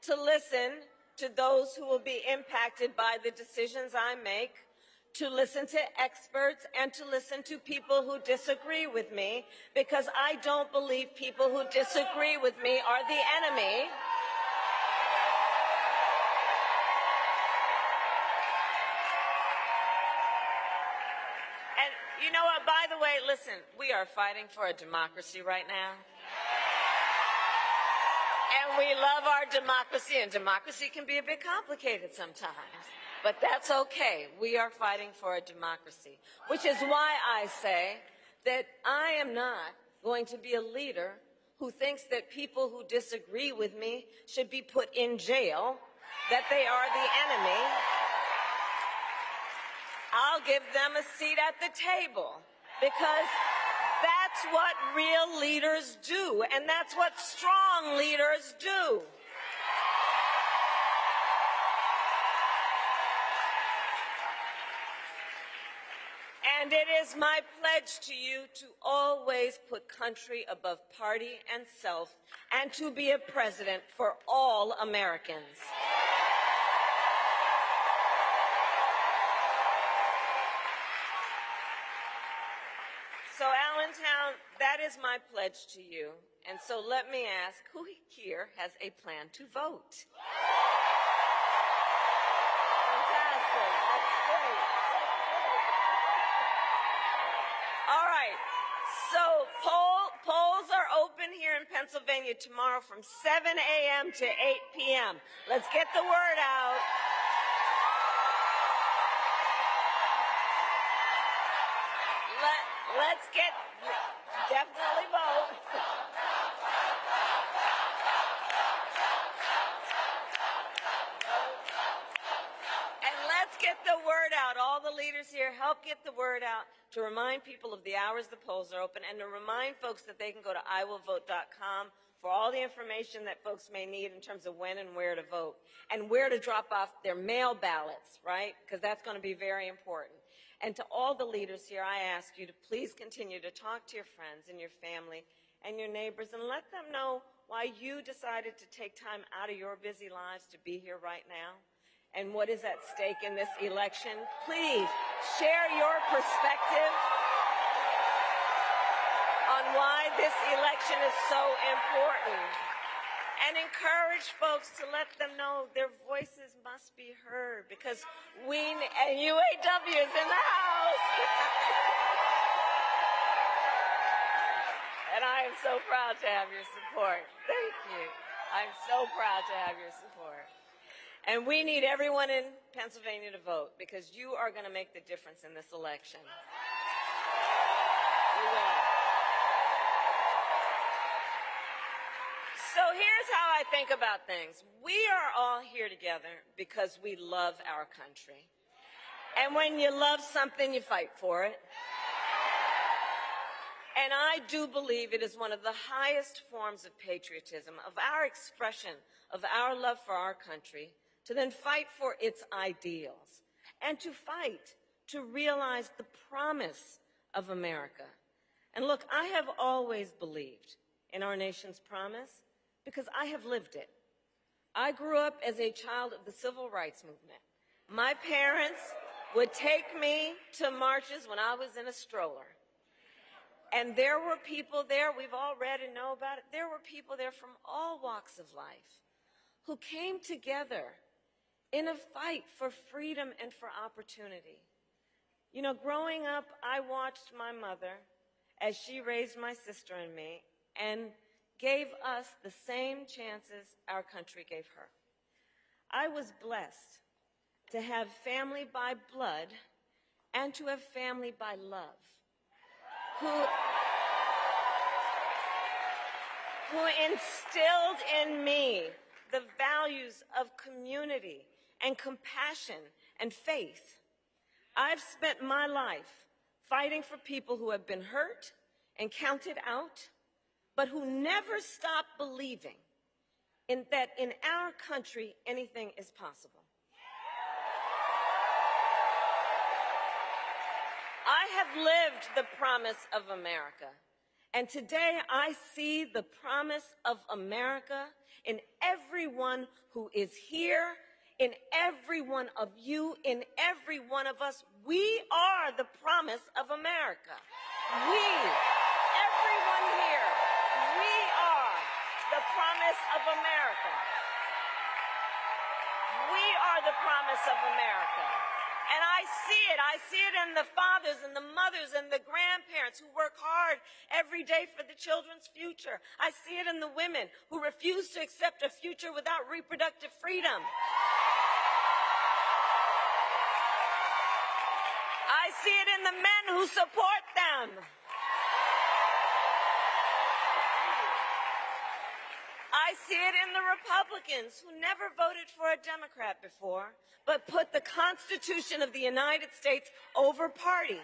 to listen to those who will be impacted by the decisions I make, to listen to experts, and to listen to people who disagree with me, because I don't believe people who disagree with me are the enemy. And you know what, by the way, listen, we are fighting for a democracy right now. And we love our democracy, and democracy can be a bit complicated sometimes. But that's okay. We are fighting for a democracy, which is why I say that I am not going to be a leader who thinks that people who disagree with me should be put in jail, that they are the enemy. I'll give them a seat at the table, because that's what real leaders do, and that's what strong leaders do. And it is my pledge to you to always put country above party and self, and to be a president for all Americans. So, Allentown, that is my pledge to you. And so let me ask, who here has a plan to vote? Fantastic. That's great. All right. So polls are open here in Pennsylvania tomorrow from 7 a.m. to 8 p.m. Let's get the word out. Let's definitely vote. And let's get the word out. All the leaders here, help get the word out to remind people of the hours the polls are open, and to remind folks that they can go to iwillvote.com for all the information that folks may need in terms of when and where to vote, and where to drop off their mail ballots, right? Because that's going to be very important. And to all the leaders here, I ask you to please continue to talk to your friends and your family and your neighbors, and let them know why you decided to take time out of your busy lives to be here right now, and what is at stake in this election. Please share your perspective on why this election is so important, and encourage folks to let them know their voices must be heard, because and UAW is in the house. And I am so proud to have your support. Thank you. I'm so proud to have your support. And we need everyone in Pennsylvania to vote, because you are going to make the difference in this election. You will. So here's how I think about things. We are all here together because we love our country. And when you love something, you fight for it. And I do believe it is one of the highest forms of patriotism, of our expression of our love for our country, to then fight for its ideals, and to fight to realize the promise of America. And look, I have always believed in our nation's promise, because I have lived it. I grew up as a child of the civil rights movement. My parents would take me to marches when I was in a stroller. And there were people there, we've all read and know about it, there were people there from all walks of life who came together in a fight for freedom and for opportunity. You know, growing up, I watched my mother as she raised my sister and me, and gave us the same chances our country gave her. I was blessed to have family by blood and to have family by love, who instilled in me the values of community and compassion and faith. I've spent my life fighting for people who have been hurt and counted out, but who never stop believing that in our country anything is possible. I have lived the promise of America, and today I see the promise of America in everyone who is here, in every one of you, in every one of us. We are the promise of America. We, everyone here, we are the promise of America. We are the promise of America. And I see it. I see it in the fathers and the mothers and the grandparents who work hard every day for the children's future. I see it in the women who refuse to accept a future without reproductive freedom. I see it in the men who support them. I see it in the Republicans who never voted for a Democrat before, but put the Constitution of the United States over party.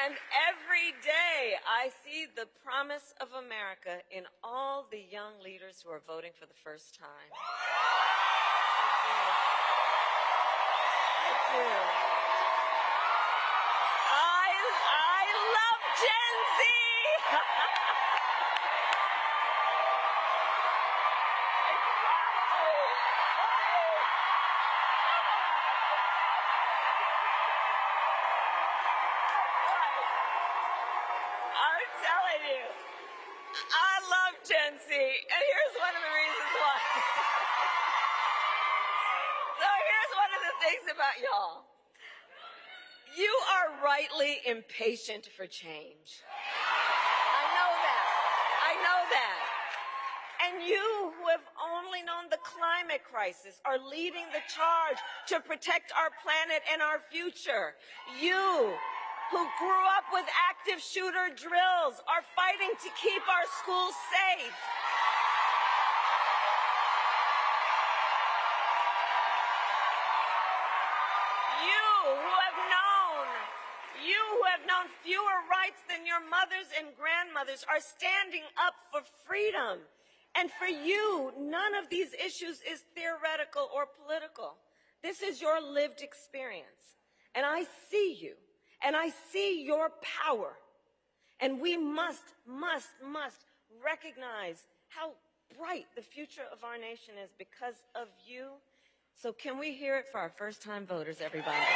And every day I see the promise of America in all the young leaders who are voting for the first time. I do. I love Gen Z. I'm telling you, I love Gen Z, and here's one of the reasons why. So here's one of the things about y'all. You are rightly impatient for change. I know that. I know that. And you who have only known the climate crisis are leading the charge to protect our planet and our future. You who grew up with active shooter drills are fighting to keep our schools safe. You who have known fewer rights than your mothers and grandmothers are standing up for freedom. And for you, none of these issues is theoretical or political. This is your lived experience. And I see you, and I see your power. And we must recognize how bright the future of our nation is because of you. So can we hear it for our first-time voters, everybody?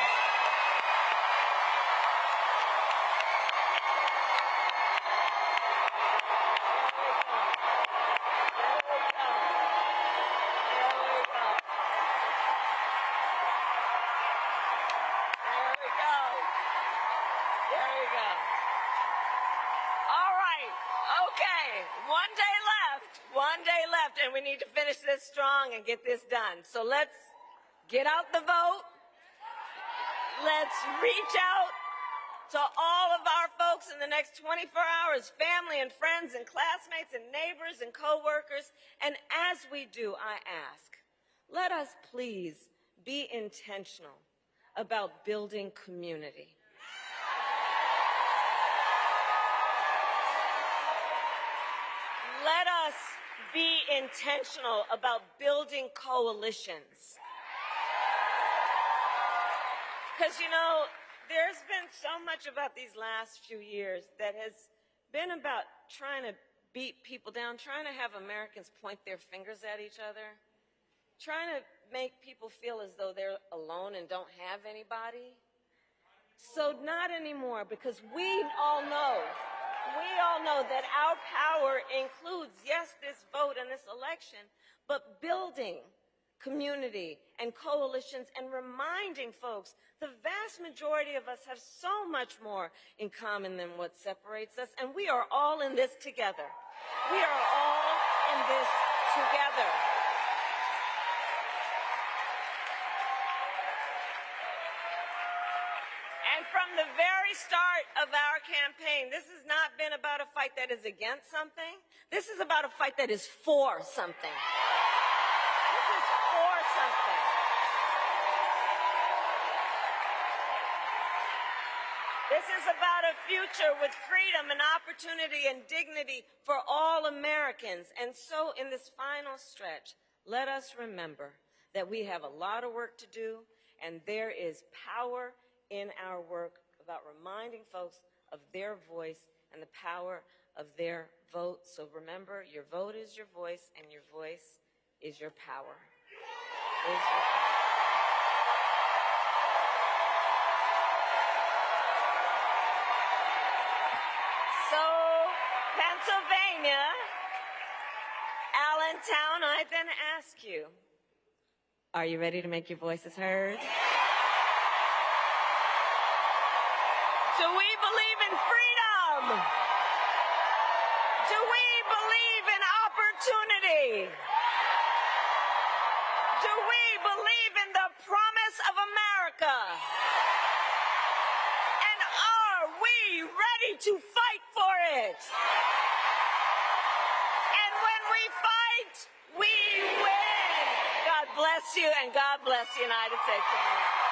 And we need to finish this strong and get this done. So let's get out the vote. Let's reach out to all of our folks in the next 24 hours, family and friends and classmates and neighbors and coworkers. And as we do, I ask, let us please be intentional about building community. Let us be intentional about building coalitions. Because, you know, there's been so much about these last few years that has been about trying to beat people down, trying to have Americans point their fingers at each other, trying to make people feel as though they're alone and don't have anybody. So not anymore, because we all know that our power includes, yes, this vote and this election, but building community, and coalitions, and reminding folks the vast majority of us have so much more in common than what separates us, and we are all in this together. We are all in this together. And from the very start of our campaign, this has not been about a fight that is against something. This is about a fight that is for something. This is for something. This is about a future with freedom and opportunity and dignity for all Americans. And so in this final stretch, let us remember that we have a lot of work to do, and there is power in our work about reminding folks of their voice and the power of their vote. So remember, your vote is your voice, and your voice is your power. Is your power. So, Pennsylvania, Allentown, I then ask you, are you ready to make your voices heard? Do we believe in freedom? Do we believe in opportunity? Do we believe in the promise of America? And are we ready to fight for it? And when we fight, we win. God bless you, and God bless the United States of America.